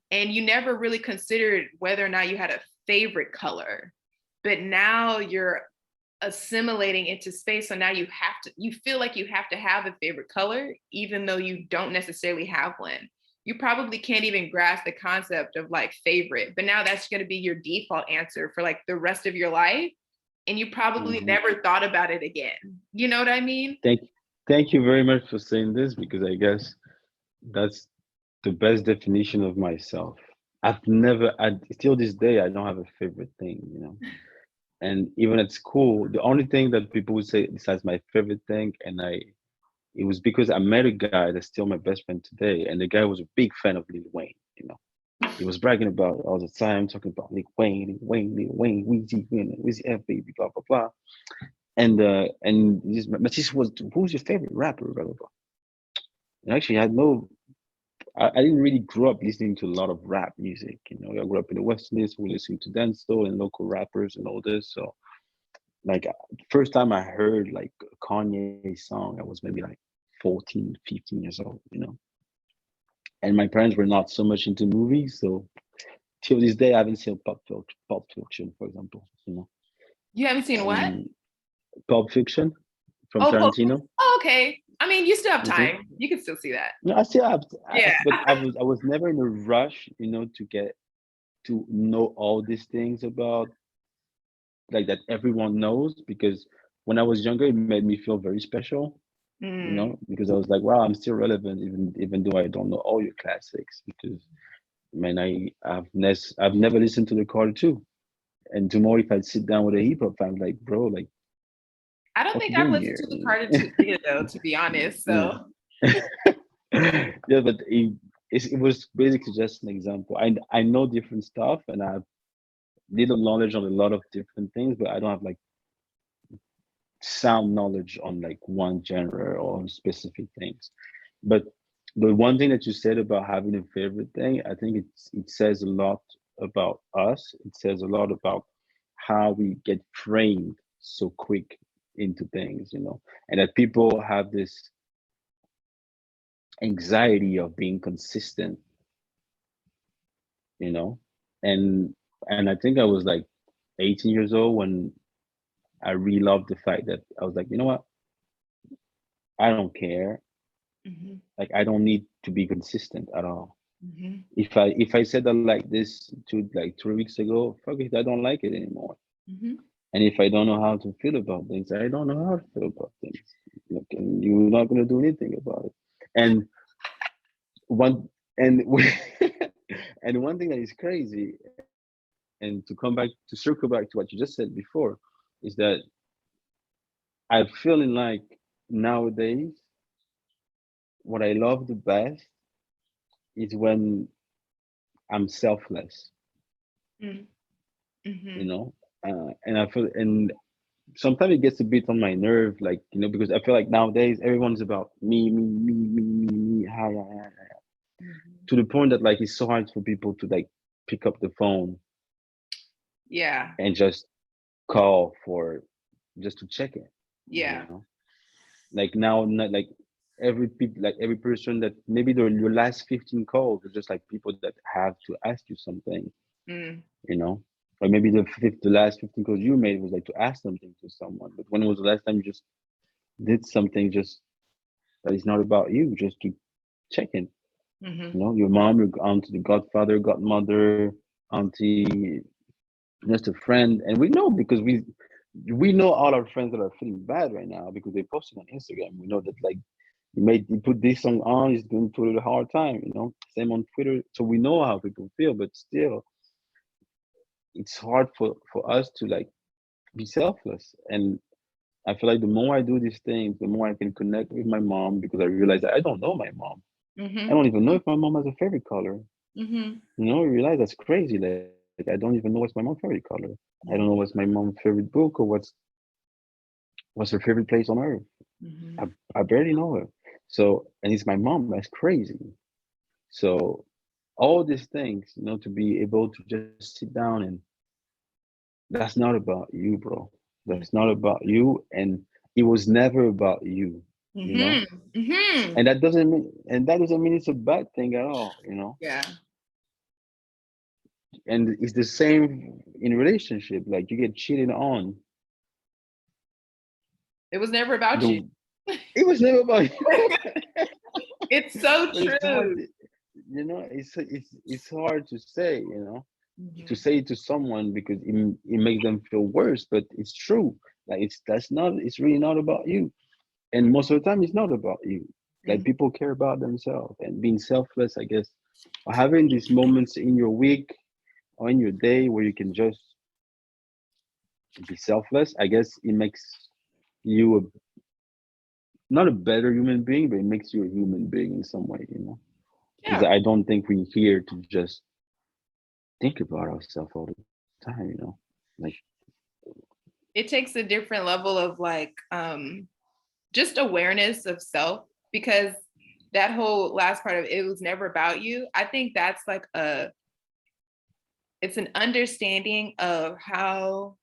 And you never really considered whether or not you had a favorite color. But now you're assimilating into space. So now you feel like you have to have a favorite color, even though you don't necessarily have one. You probably can't even grasp the concept of like favorite, but now that's going to be your default answer for like the rest of your life. And you probably never thought about it again. You know what I mean? Thank you very much for saying this because I guess that's the best definition of myself. Still this day, I don't have a favorite thing, you know. And even at school, the only thing that people would say besides my favorite thing, it was because I met a guy that's still my best friend today, and the guy was a big fan of Lil Wayne. You know, he was bragging about it all the time, talking about Lil Wayne, Weezy F baby, blah blah blah. And this was, who's your favorite rapper, blah blah blah. And actually, I didn't really grow up listening to a lot of rap music. You know, I grew up in the West Indies, we listened to dancehall and local rappers and all this. So, like, first time I heard like a Kanye song, I was maybe like 14, 15 years old, you know. And my parents were not so much into movies, so till this day, I haven't seen Pulp Fiction, for example. You know, You haven't seen what? Pulp Fiction from Oh, Tarantino. oh, okay. I mean, you still have Okay. time. You can still see that. No, I still have, Yeah. but I was never in a rush, you know, to know all these things about like that everyone knows, because when I was younger, it made me feel very special, you know, because I was like, wow, I'm still relevant even though I don't know all your classics. Because man, I've never listened to the Carter 2. And tomorrow if I sit down with a hip hop fan, like, bro, like, I don't what think you I've doing listened here? to the Carter 2 either, though, to be honest. So Yeah. Yeah, but it was basically just an example. I know different stuff and I have little knowledge on a lot of different things, but I don't have like sound knowledge on like one genre or on specific things. But the one thing that you said about having a favorite thing, I think it says a lot about us. It says a lot about how we get framed so quick into things, you know, and that people have this anxiety of being consistent, you know. And I think I was like 18 years old when I really loved the fact that I was like, you know what, I don't care. Like, I don't need to be consistent at all. If I said that like this 3 weeks ago, fuck it, I don't like it anymore. And if I don't know how to feel about things, I don't know how to feel about things. Like, and you're not gonna do anything about it. And one and and one thing that is crazy, and to circle back to what you just said before, is that I'm feeling like nowadays what I love the best is when I'm selfless, you know. And I feel, and sometimes it gets a bit on my nerve, like, you know, because I feel like nowadays everyone's about me, hi, hi, hi, hi, to the point that like it's so hard for people to like pick up the phone Yeah. and just call for just to check it, you Yeah. know. Like now, not like every person that maybe your last 15 calls are just like people that have to ask you something, Mm. you know. Or maybe the last 15 calls you made was like to ask something to someone. But when was the last time you just did something just that is not about you, just to check in? Mm-hmm. You know, your mom, your aunt, the godfather, godmother, auntie, just a friend. And we know because we know all our friends that are feeling bad right now because they posted on Instagram. We know that like you put this song on, it's going through a hard time, you know. Same on Twitter. So we know how people feel, but still it's hard for us to like be selfless. And I feel like the more I do these things, the more I can connect with my mom because I realize that I don't know my mom. I Mm-hmm. don't even know if my mom has a favorite color. Mm-hmm. You know, I realize that's crazy. Like I don't even know what's my mom's favorite color. I don't know what's my mom's favorite book or what's her favorite place on earth. Mm-hmm. I barely know her. So and it's my mom. That's crazy. So all these things, you know, to be able to just sit down and that's not about you, bro. That's not about you, and it was never about you. You know, Mm-hmm. Mm-hmm. and that doesn't mean it's a bad thing at all. You know, Yeah. and it's the same in relationship. Like you get cheated on, It was never about you. the it was never about you. It's so But it's hard, true. you know. It's hard to say, you know, to Mm-hmm. say it to someone because it makes them feel worse. But it's true. Like it's really not about you. And most of the time, it's not about you. Like Mm-hmm. people care about themselves and being selfless. I guess or having these moments in your week or in your day where you can just be selfless. I guess it makes you not a better human being, but it makes you a human being in some way. You know, because Yeah. I don't think we're here to just think about ourselves all the time. You know, like It takes a different level of like just awareness of self because that whole last part of it was never about you. I think that's like it's an understanding of how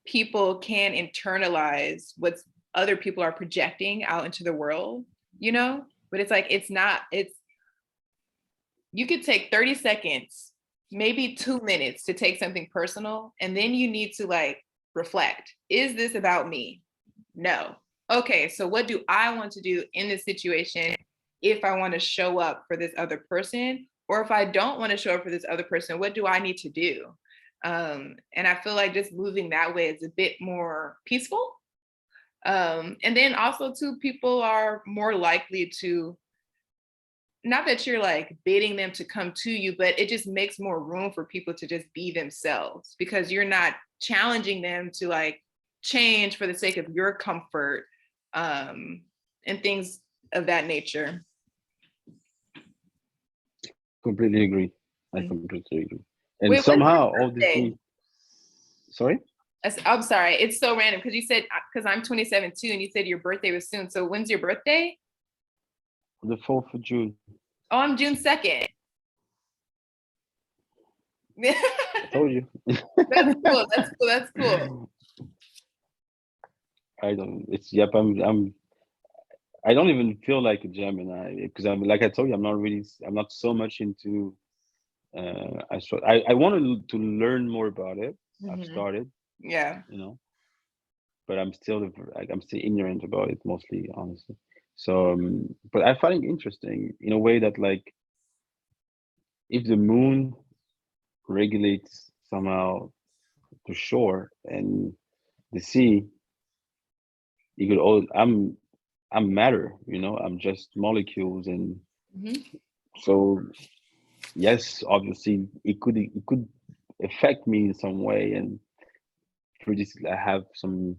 people can internalize what other people are projecting out into the world, you know? But it's like, it's, you could take 30 seconds, maybe 2 minutes to take something personal. And then you need to like reflect. Is this about me? No. Okay, so what do I want to do in this situation if I want to show up for this other person? Or if I don't want to show up for this other person, what do I need to do? And I feel like just moving that way is a bit more peaceful. And then also, too, people are more likely to, not that you're like bidding them to come to you, but it just makes more room for people to just be themselves because you're not challenging them to like change for the sake of your comfort and things of that nature. completely agree. I Mm. completely agree. And Wait, what's somehow your all these birthday? things. Sorry, I'm sorry, it's so random because you said because I'm 27 too, and you said your birthday was soon. So when's your birthday? the 4th of June. Oh, I'm June 2nd. I told you. That's cool. That's cool. That's cool. I don't. It's yep. I don't even feel like a Gemini because I'm like I told you. I'm not so much into. I wanted to learn more about it. I've Hmm. started, Yeah. you know, but I'm still ignorant about it mostly, honestly. So, but I find it interesting in a way that like if the moon regulates somehow the shore and the sea, you could all. I'm matter, you know. I'm just molecules, and Hmm. so yes, obviously it could affect me in some way and I have some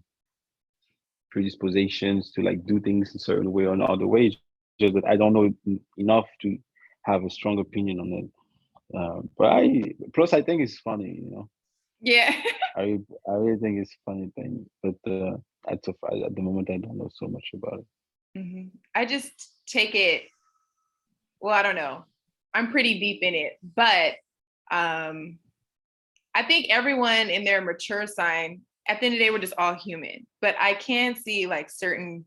predispositions to like do things a certain way or another way. Just that I don't know enough to have a strong opinion on it. But I plus I think it's funny, you know. Yeah. I really think it's a funny thing, but at the moment I don't know so much about it. Hmm. I just take it, well, I don't know. I'm pretty deep in it, but um I think everyone in their mature sign, at the end of the day, we're just all human. But I can see like certain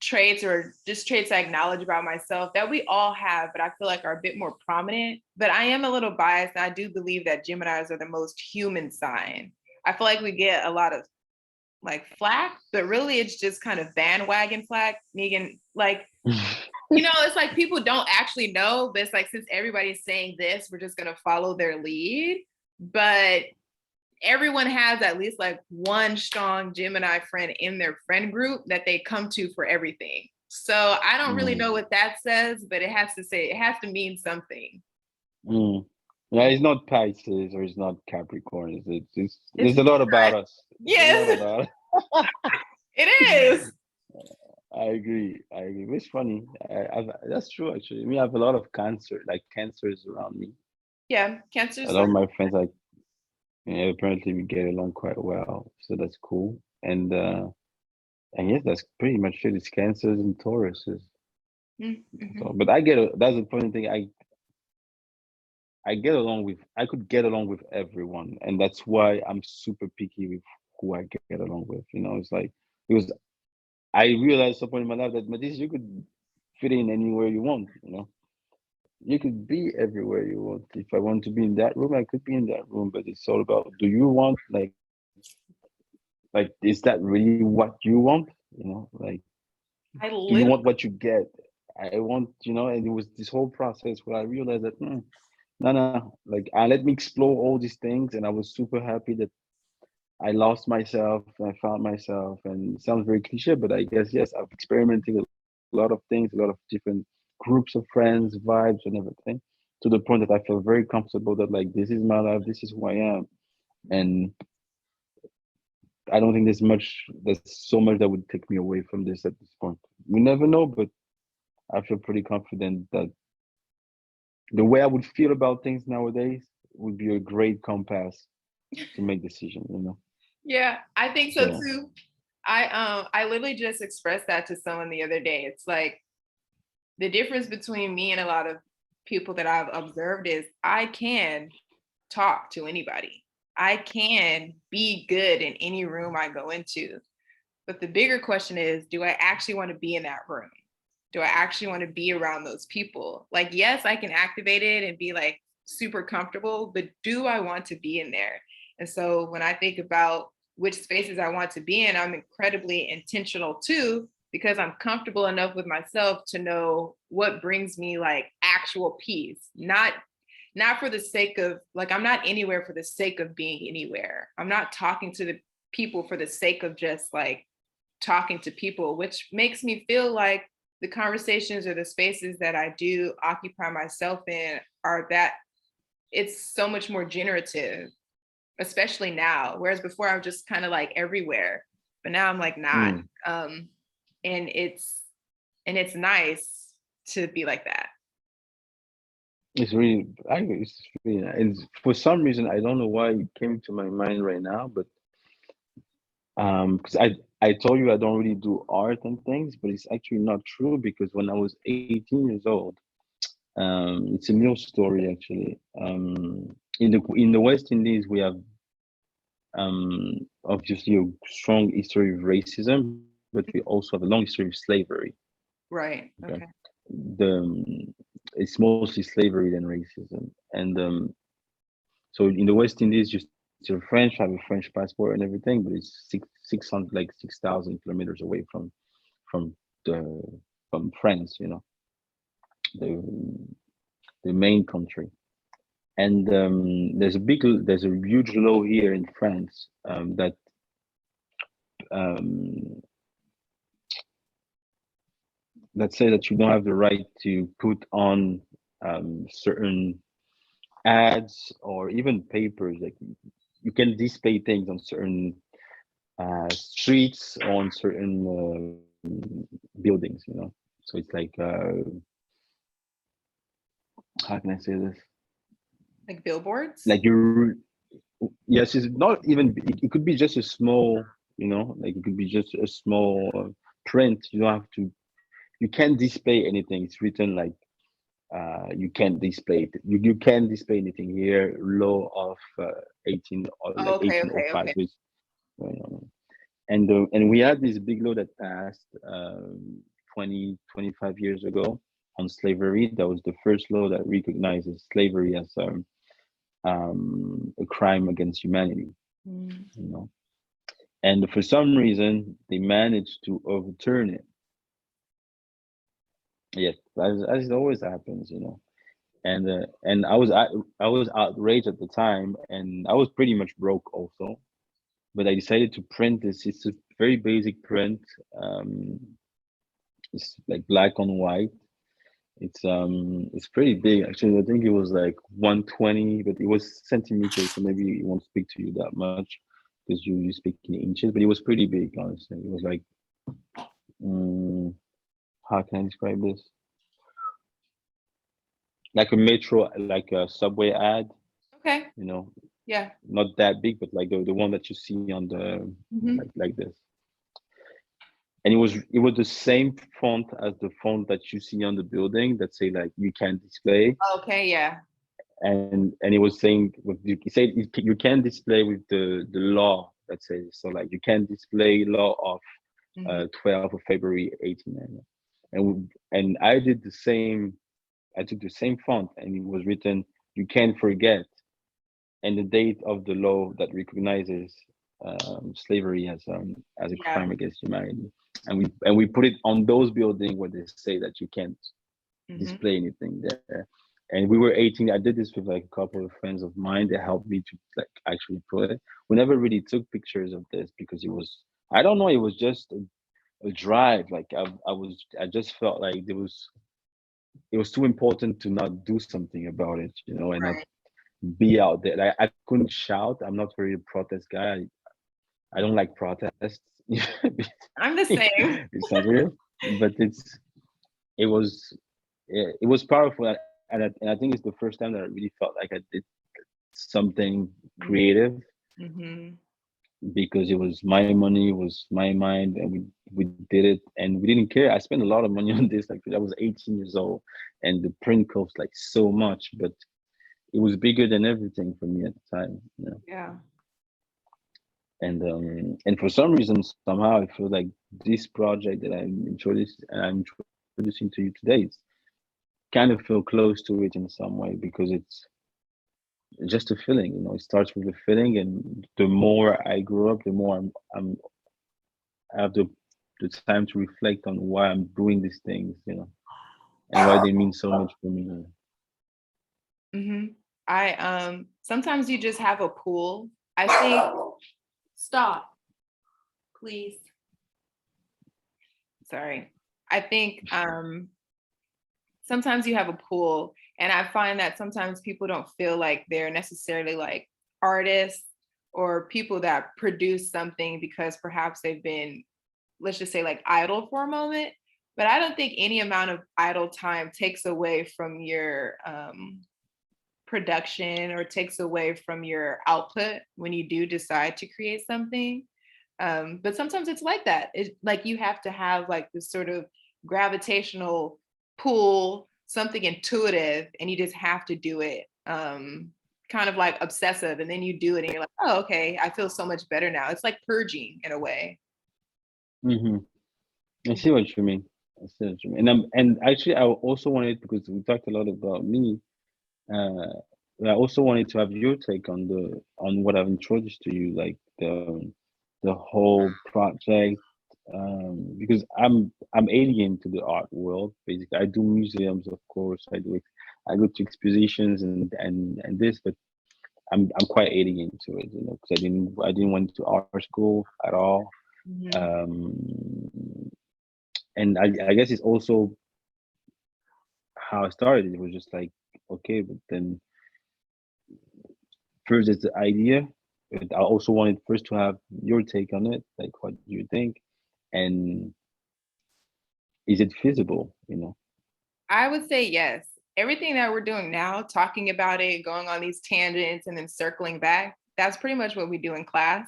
traits or just traits I acknowledge about myself that we all have, but I feel like are a bit more prominent. But I am a little biased, and I do believe that Geminis are the most human sign. I feel like we get a lot of like flack, but really it's just kind of bandwagon flack. Megan, like, it's like people don't actually know, but it's like since everybody's saying this, we're just gonna follow their lead. But everyone has at least like one strong Gemini friend in their friend group that they come to for everything. So I don't really know what that says, but it has to mean something. Yeah, it's not Pisces or it's not Capricorn. It's there's It's a lot about us. There's a lot yes, about it is. I agree. It's funny. That's true actually. We have a lot of cancers around me. Yeah, Cancer's A lot of my friends apparently we get along quite well, so that's cool. And yes, that's pretty much it. It's cancers and Tauruses. mm-hmm. So, but that's the funny thing. I could get along with everyone, and that's why I'm super picky with who I get along with. It's like because I realized at some point in my life that Mvthys, you could fit in anywhere you want. You could be everywhere you want. If I want to be in that room, I could be in that room. But it's all about, do you want like is that really what you want? Like, I do you literally want what you get? I want, and it was this whole process where I realized that no, no, like let me explore all these things, and I was super happy that I lost myself, I found myself, and it sounds very cliche, but I guess yes, I've experimented a lot of things, a lot of different groups of friends, vibes, and everything, to the point that I feel very comfortable that like this is my life, this is who I am, and I don't think there's so much that would take me away from this at this point. We never know, but I feel pretty confident that the way I would feel about things nowadays would be a great compass to make decisions. yeah, I think so So too. I literally just expressed that to someone the other day. It's like the difference between me and a lot of people that I've observed is I can talk to anybody. I can be good in any room I go into. But the bigger question is, do I actually want to be in that room? Do I actually want to be around those people? Like, yes, I can activate it and be like super comfortable, but do I want to be in there? And so when I think about which spaces I want to be in, I'm incredibly intentional too, because I'm comfortable enough with myself to know what brings me like actual peace, not for the sake of like I'm not anywhere for the sake of being anywhere. I'm not talking to the people for the sake of just like talking to people, which makes me feel like the conversations or the spaces that I do occupy myself in are that it's so much more generative, especially now. Whereas before I was just kind of like everywhere, but now I'm like not. And it's nice to be like that. it's really, I think it's really, and for some reason I don't know why it came to my mind right now, but because I told you I don't really do art and things, but it's actually not true because when I was 18 years old, it's a real story actually. In the West Indies, we have obviously a strong history of racism, but we also have a long history of slavery. Right. Okay, Okay. it's mostly slavery than racism, and so in the West Indies, you're still French, have a French passport and everything, but it's 600 like 6,000 kilometers away from the from France, the the main country. And there's a huge law here in France um, that say that you don't have the right to put on certain ads or even papers. Like you can display things on certain streets, on certain buildings. So it's like how can I say this? Like billboards. Like you, yes, it's not even. It could be just a small, like it could be just a small print. You don't have to. You can't display anything. It's written like You can't display it. You can't display anything here. Law of 18 or Oh, like okay, okay, 1805, okay. which, and we had this big law that passed 20 25 years ago on slavery. That was the first law that recognizes slavery as a crime against humanity. Mm. You know, and for some reason they managed to overturn it. Yet, as it always happens, and I was outraged at the time, and I was pretty much broke also. But I decided to print this. It's a very basic print. Um, it's like black on white. It's pretty big actually. I think it was like 120, but it was centimeters, so maybe it won't speak to you that much because you speak in inches. But it was pretty big, honestly. It was like, how can I describe this? Like a metro, like a subway ad. Okay. You know, Yeah. not that big, but like the one that you see on the Hmm. like this. And it was the same font as the font that you see on the building that say like you can display, Okay. Yeah. and it was saying with it said you can display with the law that says so like you can display law of Hmm. 12th of February 1890, and I did the same. I took the same font and it was written you can't forget and the date of the law that recognizes slavery as a Yeah. crime against humanity, and we put it on those buildings where they say that you can't Hmm. display anything there. And we were 18. I did this with like a couple of friends of mine that helped me to like actually put it. We never really took pictures of this because it was, I don't know, it was just a drive. Like I just felt like it was too important to not do something about it, and not Right. be out there. Like I couldn't shout. I'm not very a protest guy. I don't like protests. I'm the same. It sounds weird, but it was it was powerful, and I think it's the first time that I really felt like I did something creative Hmm. because it was my money, it was my mind, and we did it, and we didn't care. I spent a lot of money on this. Like I was 18 years old, and the print cost like so much, but it was bigger than everything for me at the time. Yeah. And for some reason somehow I feel like this project that I'm introducing to you today is kind of feel close to it in some way because it's just a feeling. It starts with a feeling, and the more I grow up, the more I have the time to reflect on why I'm doing these things, and why they mean so much for me. Hmm. I sometimes you just have a pool. I think stop, please. Sorry. I think sometimes you have a pool, and I find that sometimes people don't feel like they're necessarily like artists or people that produce something because perhaps they've been, let's just say, like idle for a moment. But I don't think any amount of idle time takes away from your production or takes away from your output when you do decide to create something. But sometimes it's like that. It's like you have to have like this sort of gravitational pull, something intuitive, and you just have to do it. Kind of like obsessive, and then you do it, and you're like, oh, okay, I feel so much better now. It's like purging in a way. Hmm. I see what you mean. I see what you mean. And actually, I also wanted, because we talked a lot about me. Uh, I also wanted to have your take on what I've introduced to you, like the whole project, because I'm alien to the art world. Basically, I do museums, of course. I go to expositions and this, but I'm quite alien to it, because I didn't went to art school at all. Mhm. Um, and I guess it's also how I started. It was just like, okay, but then first it's the idea, but I also wanted first to have your take on it. Like, what do you think? And is it feasible? I would say yes. Everything that we're doing now, talking about it, going on these tangents, and then circling back, that's pretty much what we do in class.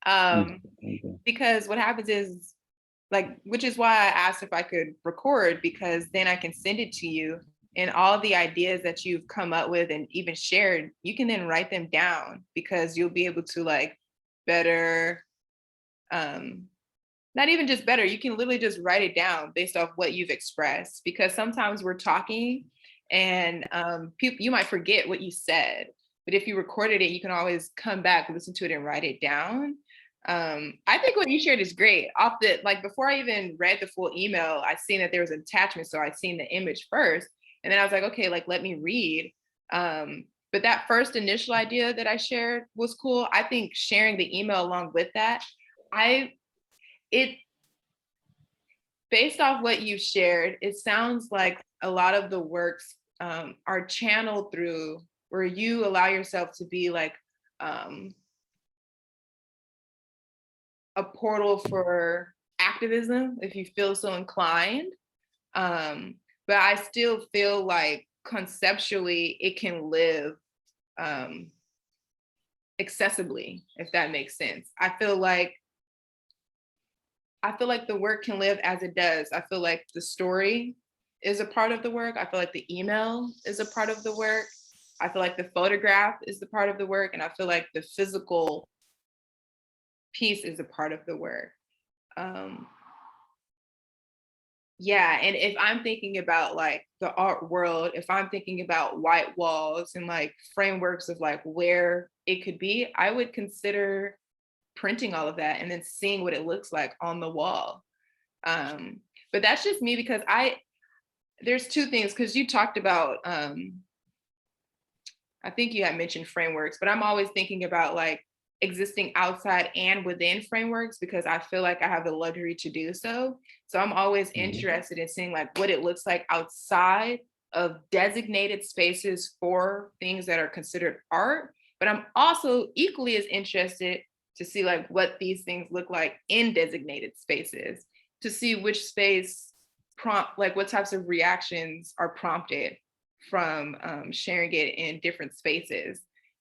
Mm, um, okay. because what happens is, like, which is why I asked if I could record, because then I can send it to you And all the ideas that you've come up with and even shared, you can then write them down, because you'll be able to like better, not even just better, you can literally just write it down based off what you've expressed. Because sometimes we're talking and you might forget what you said, but if you recorded it, you can always come back, listen to it, and write it down. I think what you shared is great. Off the, like, before I even read the full email, I seen that there was an attachment, so I'd seen the image first, and then I was like, okay, like, let me read. But that first initial idea that I shared was cool. I think sharing the email along with that, it, based off what you shared, it sounds like a lot of the works are channeled through where you allow yourself to be like a portal for activism if you feel so inclined. But I still feel like conceptually it can live accessibly, if that makes sense. I feel like the work can live as it does. I feel like the story is a part of the work. I feel like the email is a part of the work. I feel like the photograph is the part of the work. And I feel like the physical piece is a part of the work. Yeah, and if I'm thinking about like the art world, if I'm thinking about white walls and like frameworks of like where it could be, I would consider printing all of that and then seeing what it looks like on the wall. But that's just me, because there's two things, because you talked about, I think you had mentioned frameworks, but I'm always thinking about like existing outside and within frameworks, because I feel like I have the luxury to do so. So I'm always interested in seeing like what it looks like outside of designated spaces for things that are considered art. But I'm also equally as interested to see like what these things look like in designated spaces, to see which space like what types of reactions are prompted from sharing it in different spaces.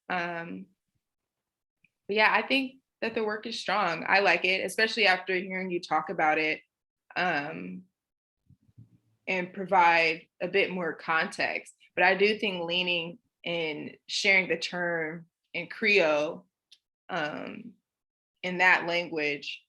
But yeah, I think that the work is strong. I like it, especially after hearing you talk about it and provide a bit more context. But I do think leaning and sharing the term in Creole in that language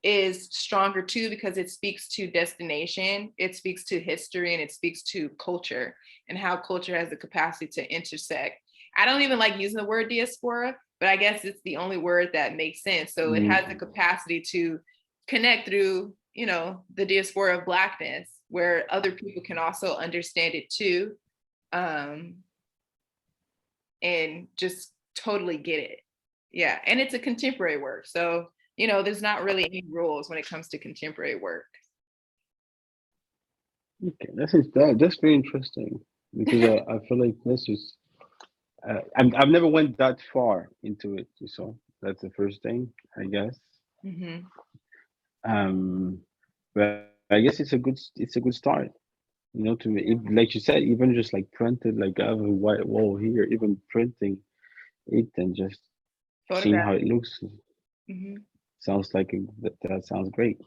is stronger too, because it speaks to destination, it speaks to history, and it speaks to culture and how culture has the capacity to intersect. I don't even like using the word diaspora, but I guess it's the only word that makes sense. So it has the capacity to connect through, you know, the diaspora of Blackness, where other people can also understand it too, and just totally get it. Yeah, and it's a contemporary work. So, you know, there's not really any rules when it comes to contemporary work. Okay, that's very interesting, because I feel like this is I've never went that far into it, so that's the first thing, I guess. Mm-hmm. But I guess it's a good start, you know, to me. Like you said, even just like printed, like I have a white wall here, even printing it and just seeing how Photograph. it looks Mm-hmm. sounds like that sounds great.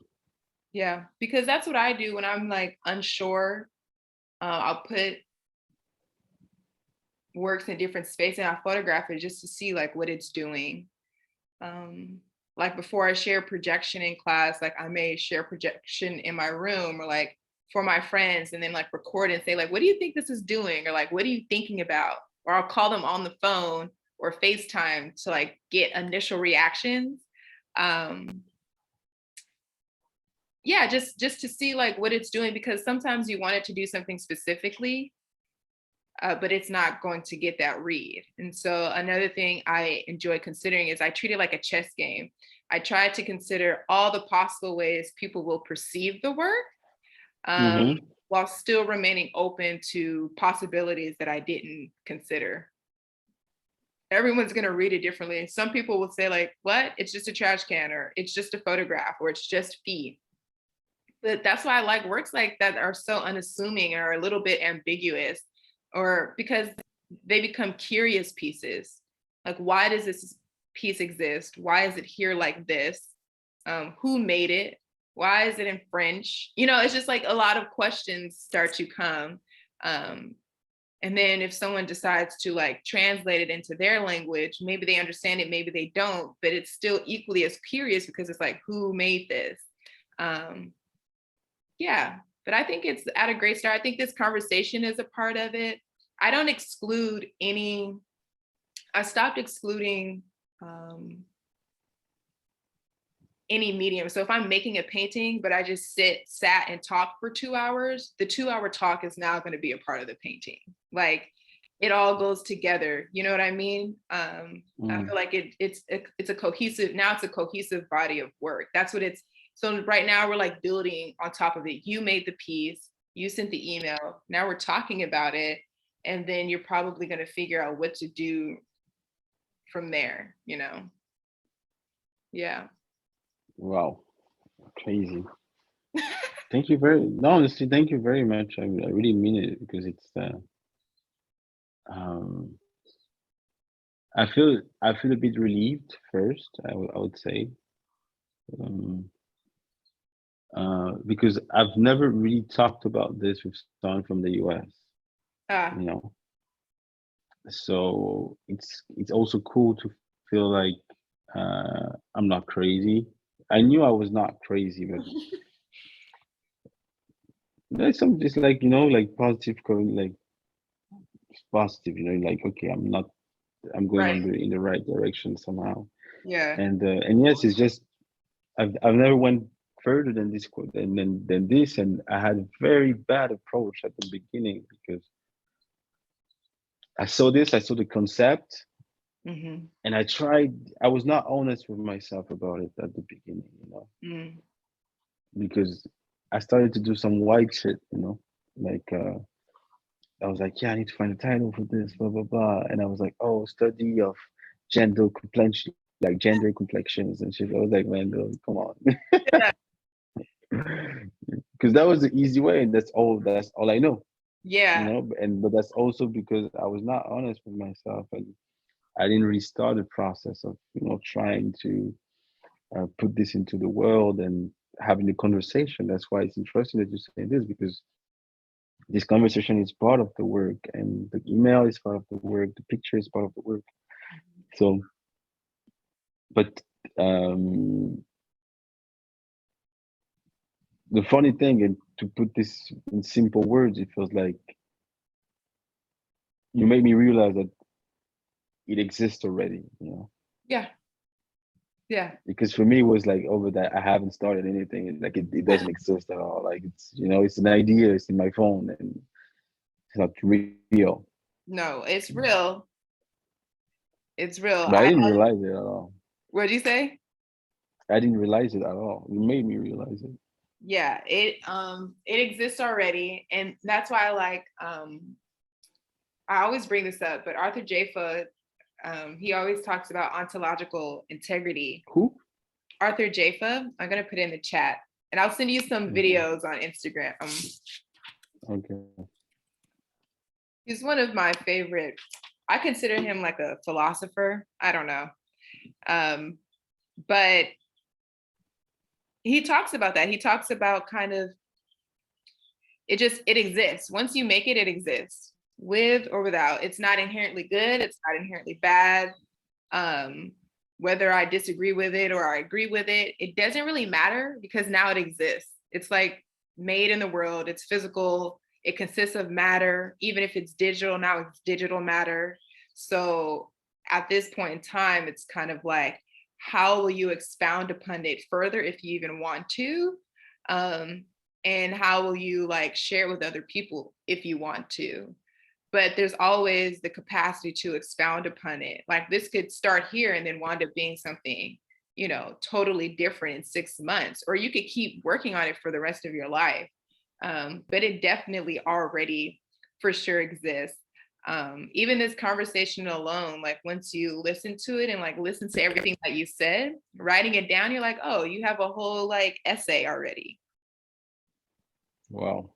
Yeah, because that's what I do when I'm like unsure. I'll put works in different spaces and I photograph it just to see like what it's doing. Like before I share projection in class, like I may share projection in my room or like for my friends, and then like record and say like, what do you think this is doing? Or like, what are you thinking about? Or I'll call them on the phone or FaceTime to like get initial reactions. Yeah, just to see like what it's doing, because sometimes you want it to do something specifically, but it's not going to get that read. And so another thing I enjoy considering is I treat it like a chess game. I try to consider all the possible ways people will perceive the work, Mm-hmm. while still remaining open to possibilities that I didn't consider. Everyone's going to read it differently. Some people will say like, what? It's just a trash can, or it's just a photograph, or it's just feet. But that's why I like works like that are so unassuming or a little bit ambiguous, or because they become curious pieces. Like, why does this piece exist? Why is it here like this? Who made it? Why is it in French? You know, it's just like a lot of questions start to come. And then if someone decides to like translate it into their language, maybe they understand it, maybe they don't, but it's still equally as curious because it's like, who made this? Yeah, but I think it's at a great start. I think this conversation is a part of it. I don't exclude any, I stopped excluding any medium. So if I'm making a painting, but I just sat and talk for 2 hours, the 2-hour talk is now going to be a part of the painting. Like it all goes together. You know what I mean? I feel like it's a cohesive, now it's a cohesive body of work. That's what it's, so right now we're like building on top of it. You made the piece, you sent the email, now we're talking about it. And then you're probably going to figure out what to do from there, you know? Yeah. Wow, crazy. Thank you very, no, honestly, thank you very much. I really mean it because it's, I feel a bit relieved first, I would say, because I've never really talked about this with someone from the US, you know. So it's also cool to feel like I'm not crazy. I knew I was not crazy, but there's some just like, you know, like positive like it's positive, you know, like okay, I'm going Right. on in the right direction somehow. Yeah. And yes, it's just I've never went further than this than this, and I had a very bad approach at the beginning because I saw the concept, Mm-hmm. and I was not honest with myself about it at the beginning, you know, Mm. because I started to do some white shit, you know, like I was like, yeah, I need to find a title for this, blah blah blah, and I was like, oh, study of gender complexion, like gender complexions and shit. I was like, man, dude, come on, Yeah. because that was the easy way, and that's all I know, you Yeah. know. But that's also because I was not honest with myself, and I didn't really start the process of, you know, trying to put this into the world and having the conversation. That's why it's interesting that you say this, because this conversation is part of the work, and the email is part of the work, the picture is part of the work. So, but um, the funny thing, and to put this in simple words, it feels like you made me realize that it exists already, you know. Yeah. Yeah. Because for me, it was like over that I haven't started anything, like it doesn't exist at all. Like it's, you know, it's an idea, it's in my phone, and it's not real. No, it's real. It's real. But I didn't realize it at all. What'd you say? I didn't realize it at all. You made me realize it. Yeah, it exists already. And that's why I always bring this up, but Arthur Jafa, he always talks about ontological integrity. Who? Arthur Jafa, I'm gonna put it in the chat, and I'll send you some Okay. videos on Instagram. Okay. He's one of my favorite. I consider him like a philosopher. I don't know, but he talks about that. He talks about kind of it exists. Once you make it, it exists with or without. It's not inherently good. It's not inherently bad. Whether I disagree with it or I agree with it, it doesn't really matter because now it exists. It's like made in the world. It's physical. It consists of matter. Even if it's digital, now it's digital matter. So at this point in time, it's kind of like, how will you expound upon it further if you even want to? And how will you like share with other people if you want to? But there's always the capacity to expound upon it. Like this could start here and then wind up being something, you know, totally different in 6 months, or you could keep working on it for the rest of your life. But it definitely already for sure exists. Even this conversation alone, like once you listen to it and like listen to everything that you said, writing it down, you're like, oh, you have a whole like essay already. Wow.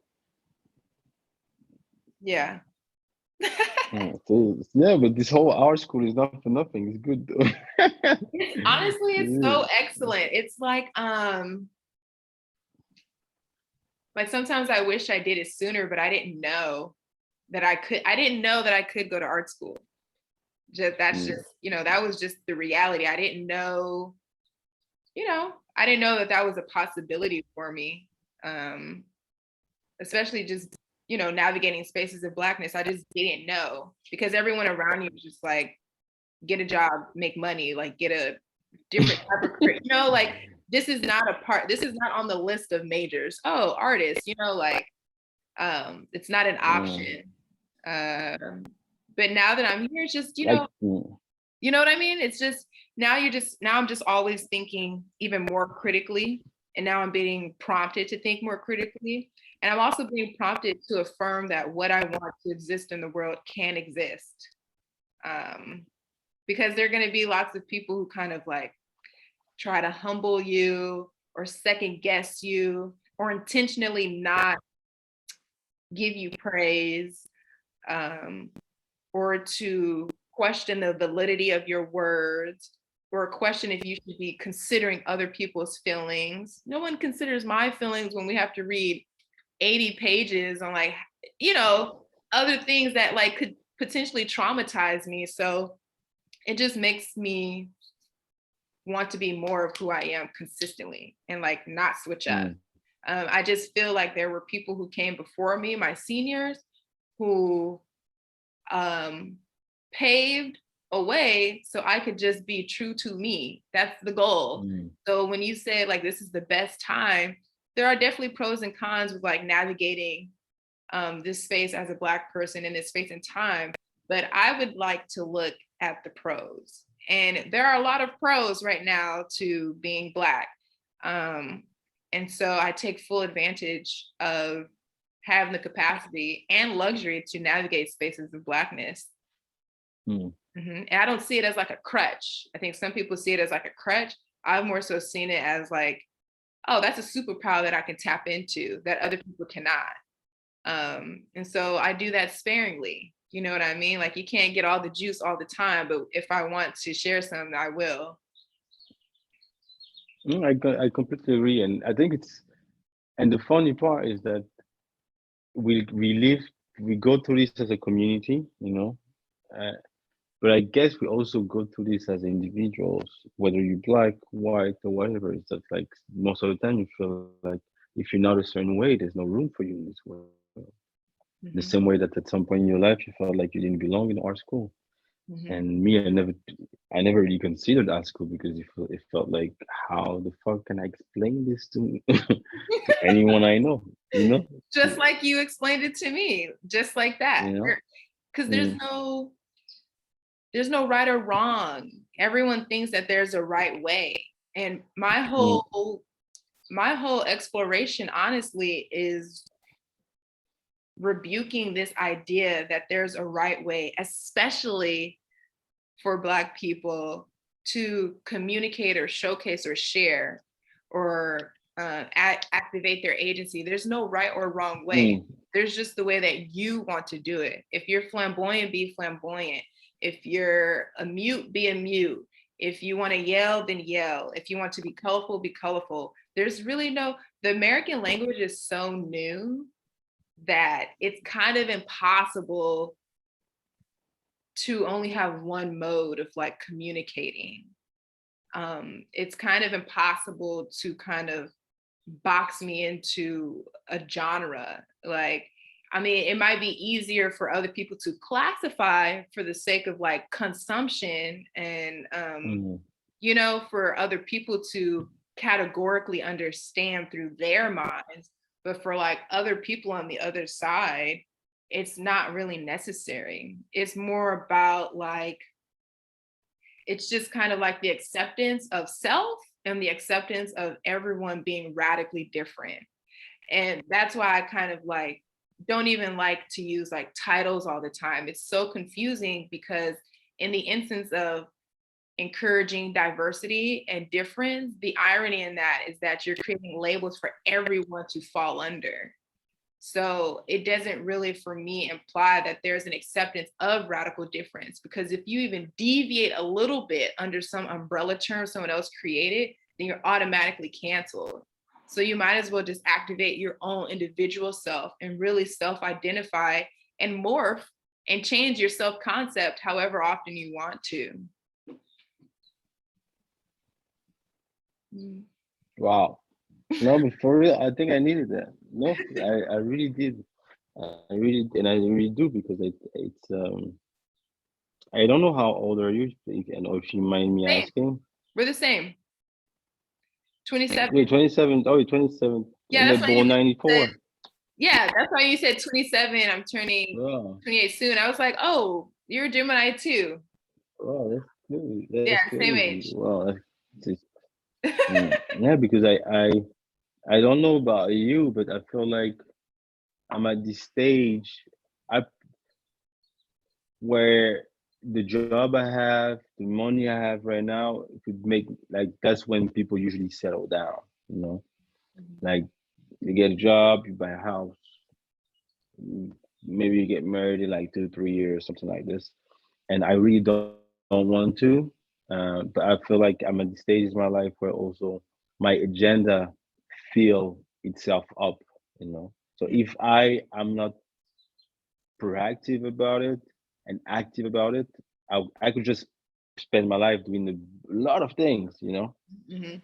Yeah. Yeah, so, yeah, but this whole art school is not for nothing. It's good though. Honestly, it's It so is. excellent. It's like sometimes I wish I did it sooner, but I didn't know. that I didn't know that I could go to art school. That's just, that was just the reality. I didn't know, I didn't know that that was a possibility for me. Especially just, navigating spaces of Blackness. I just didn't know, because everyone around you was just like, get a job, make money, like get a different type of career, like this is not on the list of majors. Oh, artists, it's not an option. But now that I'm here, it's just, you know what I mean? It's just, now I'm just always thinking even more critically. And now I'm being prompted to think more critically. And I'm also being prompted to affirm that what I want to exist in the world can exist. Because there are going to be lots of people who kind of like try to humble you or second guess you or intentionally not give you praise, or to question the validity of your words, or question if you should be considering other people's feelings. No one considers my feelings when we have to read 80 pages on like, other things that like could potentially traumatize me. So it just makes me want to be more of who I am consistently and like not switch up. I just feel like there were people who came before me, my seniors, who paved a way so I could just be true to me. That's the goal. So when you say like, this is the best time, there are definitely pros and cons with like navigating this space as a Black person in this space and time. But I would like to look at the pros. And there are a lot of pros right now to being Black. And so I take full advantage of having the capacity and luxury to navigate spaces of Blackness. And I don't see it as like a crutch. I think some people see it as like a crutch. I've more so seen it as like, oh, that's a superpower that I can tap into that other people cannot. And so I do that sparingly. You know what I mean? Like you can't get all the juice all the time, but if I want to share some, I will. I completely agree, and I think and the funny part is that we go through this as a community, but I guess we also go through this as individuals, whether you're Black, white, or whatever. It's just like most of the time you feel like if you're not a certain way, there's no room for you in this world. The same way that at some point in your life you felt like you didn't belong in art school. And me, I never really considered art school because it felt like, how the fuck can I explain this to anyone I know? Just like you explained it to me, just like that. Because there's no right or wrong. Everyone thinks that there's a right way. And my whole exploration, honestly, is rebuking this idea that there's a right way, especially for Black people, to communicate or showcase or share or activate their agency. There's no right or wrong way. There's just the way that you want to do it. If you're flamboyant, be flamboyant. If you're a mute, be a mute. If you want to yell, then yell. If you want to be colorful, be colorful. There's really the American language is so new that it's kind of impossible to only have one mode of like communicating. It's kind of impossible to kind of box me into a genre. Like, I mean, it might be easier for other people to classify for the sake of like consumption and, for other people to categorically understand through their minds. But for like other people on the other side, it's not really necessary. It's more about like, it's just kind of like the acceptance of self and the acceptance of everyone being radically different. And that's why I kind of like, don't even like to use like titles all the time. It's so confusing because in the instance of encouraging diversity and difference, the irony in that is that you're creating labels for everyone to fall under. So it doesn't really, for me, imply that there's an acceptance of radical difference, because if you even deviate a little bit under some umbrella term someone else created, then you're automatically canceled. So you might as well just activate your own individual self and really self-identify and morph and change your self-concept however often you want to. Wow. No, but for real, I think I needed that. No, I really did. I really do, because it's I don't know how old are you, and if you mind me Same. asking. We're the same. 27. Wait, 27. Oh, you're 27. Yeah, And that's they're why born 94. yeah, that's why you said 27. I'm turning Wow. 28 soon. I was like, oh, you're a Gemini too. Wow, that's crazy. Yeah, That's same crazy. age. Wow, that's just, yeah, because I don't know about you, but I feel like I'm at this stage I where the job I have, the money I have right now, could make, like, that's when people usually settle down, you know? Like, you get a job, you buy a house, maybe you get married in like 2 3 years, something like this. And I really don't want to, but I feel like I'm at the stage in my life where also my agenda fill itself up, you know. So if I am not proactive about it and active about it, I could just spend my life doing a lot of things, you know. Mm-hmm.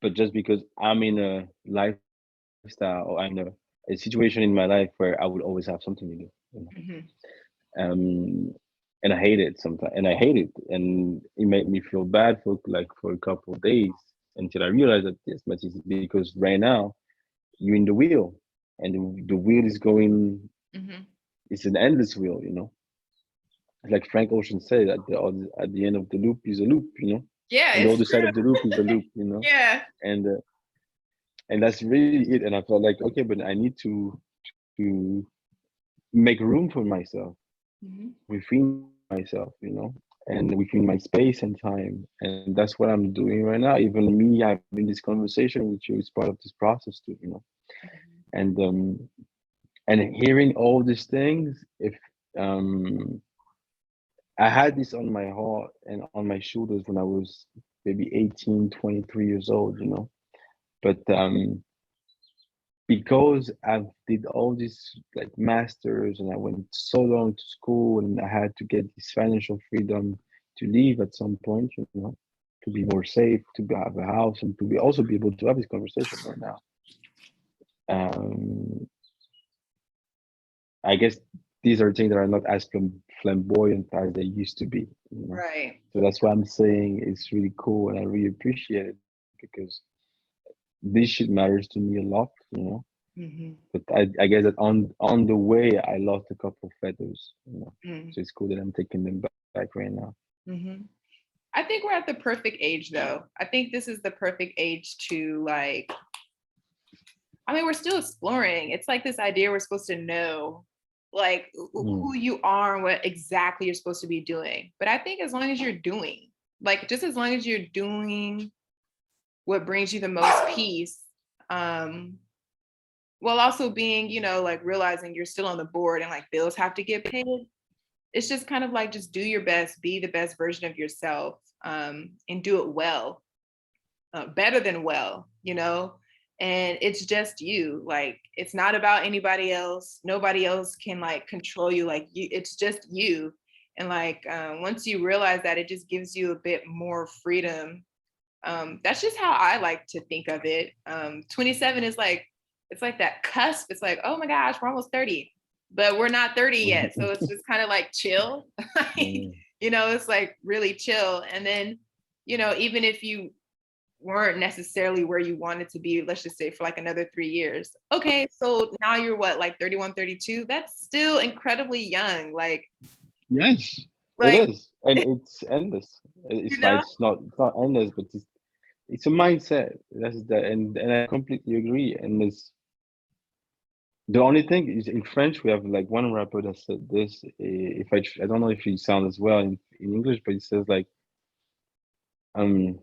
But just because I'm in a lifestyle, or I'm in a situation in my life where I would always have something to do, you know? Mm-hmm. And I hate it sometimes, and I hate it, and it made me feel bad for a couple of days, until I realized that yes, but it's because right now you're in the wheel, and the wheel is going. Mm-hmm. It's an endless wheel, you know. Like Frank Ocean said, at the end of the loop is a loop, you know, Yeah, and the it's other side true. of the loop is a loop, you know, Yeah. and uh, and that's really it. And I felt like, okay, but I need to make room for myself Mm-hmm. within myself, you know, and within my space and time. And that's what I'm doing right now. Even me having this conversation with you is part of this process too, you know. And hearing all these things, if um I had this on my heart and on my shoulders when I was maybe 18, 23 years old, you know. But because I've did all this like masters, and I went so long to school, and I had to get this financial freedom to leave at some point, you know, to be more safe, have a house, and to be also be able to have this conversation right now. Um, I guess these are things that are not as flamboyant as they used to be, you know. Right. So that's why I'm saying it's really cool, and I really appreciate it, because this shit matters to me a lot, you know. Mm-hmm. But I guess that on the way I lost a couple of feathers, you know. Mm-hmm. So it's cool that I'm taking them back right now. Mm-hmm. I think we're at the perfect age though. I think this is the perfect age to like, I mean, we're still exploring. It's like this idea we're supposed to know like who Mm. you are and what exactly you're supposed to be doing. But I think as long as you're doing, like just as long as you're doing what brings you the most peace, um, while also being, you know, like realizing you're still on the board and like bills have to get paid. It's just kind of like just do your best, be the best version of yourself, and do it well, better than well, you know. And it's just you. Like it's not about anybody else. Nobody else can like control you. Like you, it's just you. And like once you realize that, it just gives you a bit more freedom. That's just how I like to think of it. 27 is like, it's like that cusp. It's like, oh my gosh, we're almost 30, but we're not 30 yet. So it's just kind of like chill. Mm. You know, it's like really chill. And then, you know, even if you weren't necessarily where you wanted to be, let's just say for like another 3 years. Okay, so now you're what, like 31, 32? That's still incredibly young. Yes, it Like, is, and it's endless. you It's like know? it's not endless, but it's a mindset. That's the and I completely agree. And it's the only thing is, in French we have like one rapper that said this. If I don't know if he sounds as well in English, but he says like, um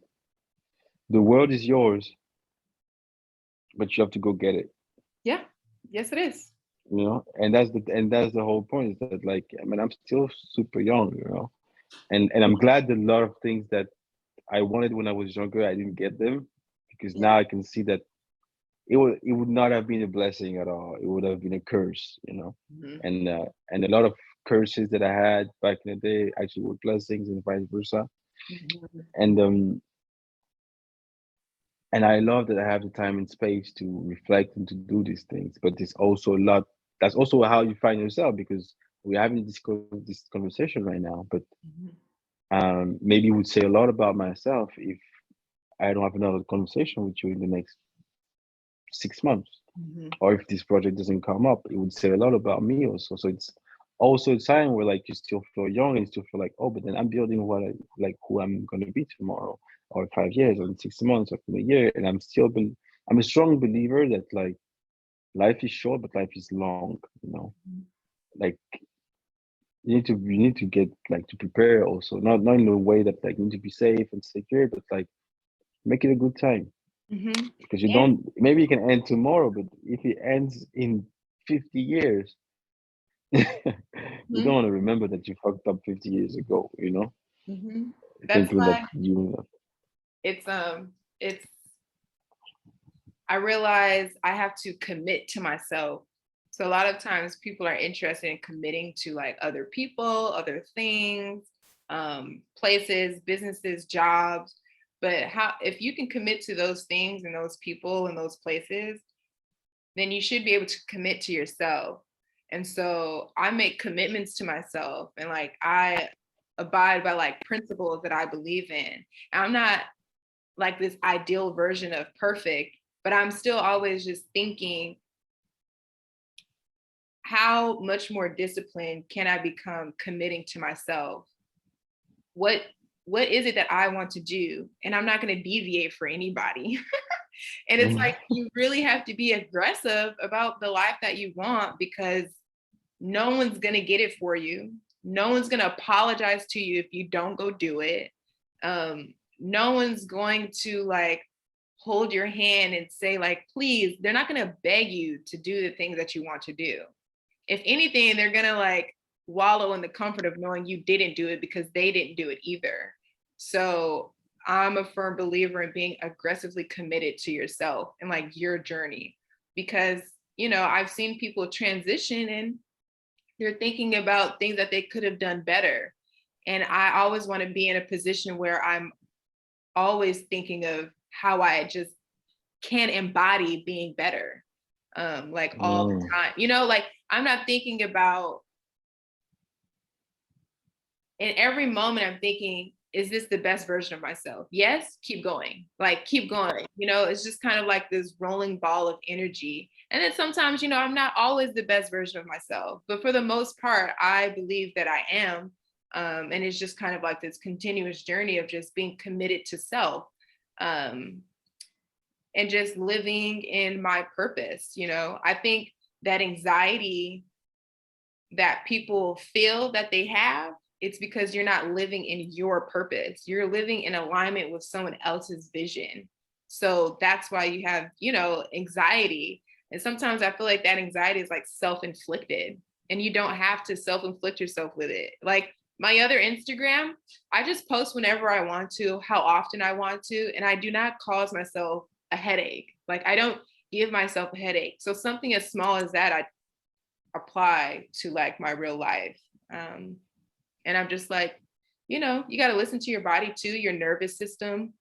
the world is yours, but you have to go get it. Yeah, yes, it is. You know, and that's the whole point, is that like, I mean, I'm still super young, you know, and I'm glad that a lot of things that I wanted when I was younger, I didn't get them, because Yeah. now I can see that it would not have been a blessing at all. It would have been a curse, Mhm. and a lot of curses that I had back in the day actually were blessings and vice versa. Mhm. And I love that I have the time and space to reflect and to do these things. But there's also a lot. That's also how you find yourself, because we're having this conversation right now. But Mhm. maybe it would say a lot about myself if I don't have another conversation with you in the next 6 months, Mhm. or if this project doesn't come up. It would say a lot about me also. So it's also a time where like you still feel young and you still feel like, oh, but then I'm building who I'm gonna be tomorrow, or 5 years, or in 6 months, or in a year. And I'm a strong believer that like life is short, but life is long. Like you need to get like to prepare also, not in a way that like you need to be safe and secure, but like make it a good time, Mhm. because you And don't maybe it can end tomorrow, but if it ends in 50 years, you don't mhm. want to remember that you fucked up 50 years ago, Mhm. That's thinking that why you. it's it's I realize I have to commit to myself. So a lot of times people are interested in committing to like other people, other things, places, businesses, jobs. But how if you can commit to those things and those people and those places, then you should be able to commit to yourself. And so I make commitments to myself and like I abide by like principles that I believe in. And I'm not like this ideal version of perfect, but I'm still always just thinking, how much more disciplined can I become committing to myself? What what is it that I want to do? And I'm not going to deviate for anybody. And it's like you really have to be aggressive about the life that you want, because no one's going to get it for you. No one's going to apologize to you if you don't go do it. No one's going to like hold your hand and say like, please. They're not going to beg you to do the things that you want to do. If anything, they're going to like wallow in the comfort of knowing you didn't do it because they didn't do it either. So I'm a firm believer in being aggressively committed to yourself and like your journey, because I've seen people transition and they're thinking about things that they could have done better. And I always want to be in a position where I'm always thinking of how I just can embody being better, like all the Mm, time. Like I'm not thinking about in every moment, I'm thinking, is this the best version of myself? Yes, keep going. Like, keep going. It's just kind of like this rolling ball of energy. And then sometimes, I'm not always the best version of myself, but for the most part, I believe that I am. And it's just kind of like this continuous journey of just being committed to self, um, and just living in my purpose. I think that anxiety that people feel that they have, it's because you're not living in your purpose. You're living in alignment with someone else's vision. So that's why you have, anxiety. And sometimes I feel like that anxiety is like self-inflicted, and you don't have to self-inflict yourself with it. Like my other Instagram, I just post whenever I want to, how often I want to, and I do not cause myself a headache. Like I don't give myself a headache. So something as small as that, I apply to like my real life. And I'm just like, you got to listen to your body too, your nervous system.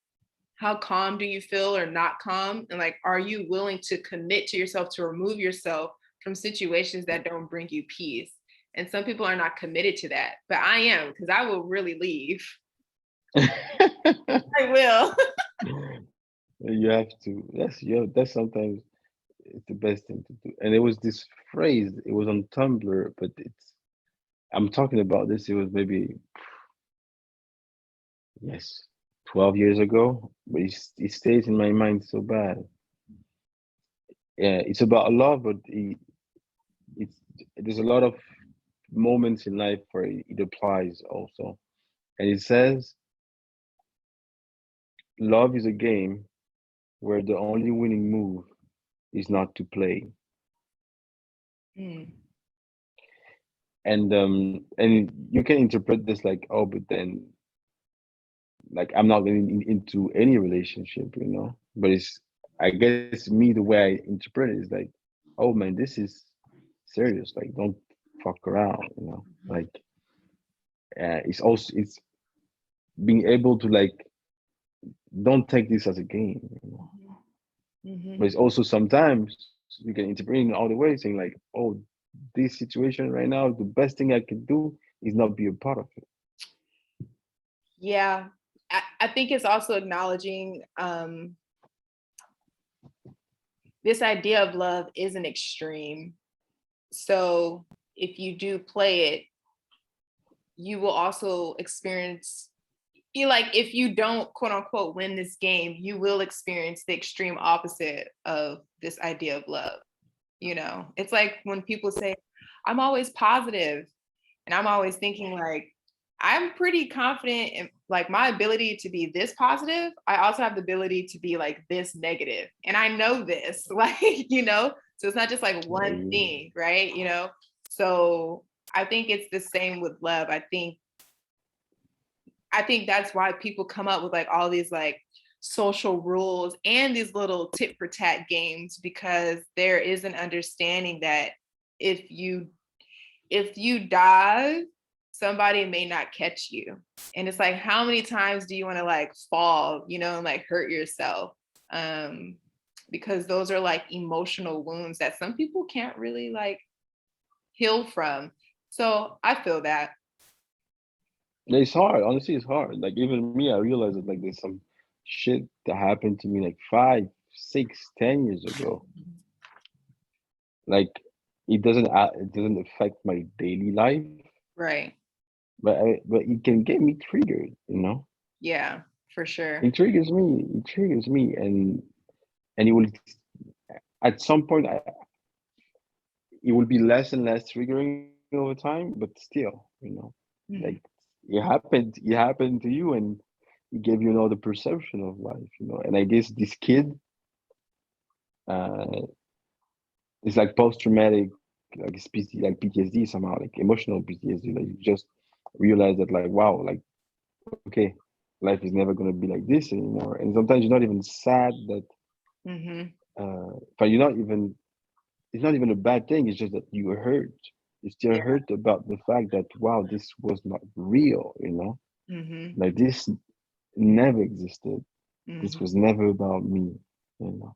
How calm do you feel or not calm? And like, are you willing to commit to yourself to remove yourself from situations that don't bring you peace? And some people are not committed to that, but I am, because I will really leave. I will. you have to. That's sometimes it's the best thing to do. And it was this phrase. It was on Tumblr, but I'm talking about this. It was maybe, yes, 12 years ago, but it stays in my mind so bad. Yeah, it's about love, but it's there's a lot of moments in life where it applies also. And it says, love is a game where the only winning move is not to play. Mm, And you can interpret this like, oh, but then like I'm not getting into any relationship. But I guess me, the way I interpret it is like, oh man, this is serious. Like, don't fuck around, you know. Like, it's also it's being able to like don't take this as a game, you know. Mm-hmm. But it's also sometimes you can interpret it in other ways, saying like, oh, this situation right now, the best thing I can do is not be a part of it. Yeah. I think it's also acknowledging this idea of love is an extreme. So if you do play it, you will also experience, you like, if you don't quote unquote win this game, you will experience the extreme opposite of this idea of love. You know, it's like when people say, I'm always positive, and I'm always thinking like, I'm pretty confident in like my ability to be this positive. I also have the ability to be like this negative. And I know this, like, you know, so it's not just like one thing, right? You know, so I think it's the same with love. I think that's why people come up with like all these like social rules and these little tit for tat games, because there is an understanding that if you dive, somebody may not catch you. And it's like, how many times do you want to like fall, you know, and like hurt yourself? Because those are like emotional wounds that some people can't really like heal from. So I feel that. It's hard. Honestly, it's hard. Like even me, I realize that like there's some shit that happened to me like 5, 6, 10 years ago. Like it doesn't affect my daily life, Right. but it can get me triggered. You know, Yeah, for sure. it triggers me. It triggers me, and it will at some point it will be less and less triggering over time, but still, you know, like Mhm. it happened to you, and it gave you another perception of life, you know. And I guess this kid uh is like post-traumatic, like like PTSD somehow, like emotional PTSD. Like you just realize that like wow, like okay, life is never gonna be like this anymore. And sometimes you're not even sad that Mhm. but you're not even it's not even a bad thing, it's just that you hurt. You still Yeah. hurt about the fact that wow, this was not real, you know? Mhm. Like this never existed. This Mhm. was never about me, you know.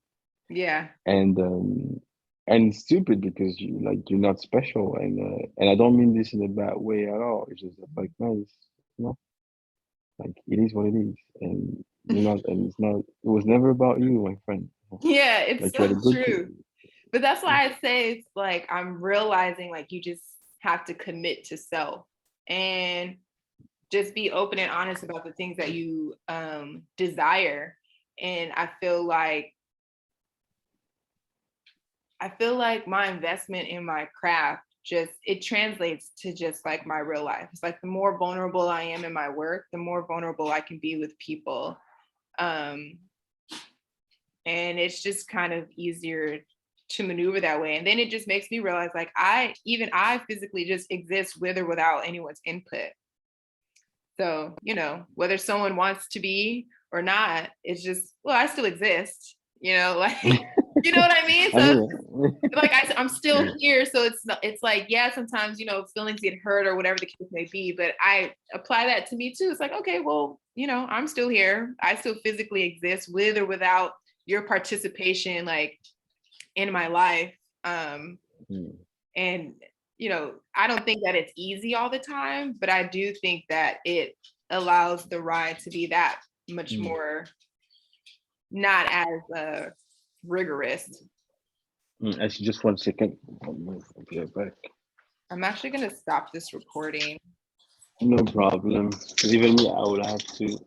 Yeah. And it's stupid because you're not special, and I don't mean this in a bad way at all. It's just that, like man, you know, like it is what it is, and you're not, and it's not. It was never about you, my friend. Yeah, it's Like you had so a good. true. But that's why I say it's like I'm realizing like you just have to commit to self and just be open and honest about the things that you desire. And I feel like my investment in my craft just it translates to just like my real life. It's like the more vulnerable I am in my work, the more vulnerable I can be with people. Um, and it's just kind of easier to maneuver that way. And then it just makes me realize like I physically just exist with or without anyone's input. So, you know, whether someone wants to be or not, it's just, well, I still exist, you know, like, you know what I mean? I So mean, like I'm still here. So it's like, yeah, sometimes, you know, feelings get hurt or whatever the case may be, but I apply that to me too. It's like, okay, well, you know, I'm still here. I still physically exist with or without your participation, like in my life. And, you know, I don't think that it's easy all the time, but I do think that it allows the ride to be that much more not as rigorous. actually, just 1 second. I'll move here back. I'm actually going to stop this recording. No problem. 'Cause even me, I would have to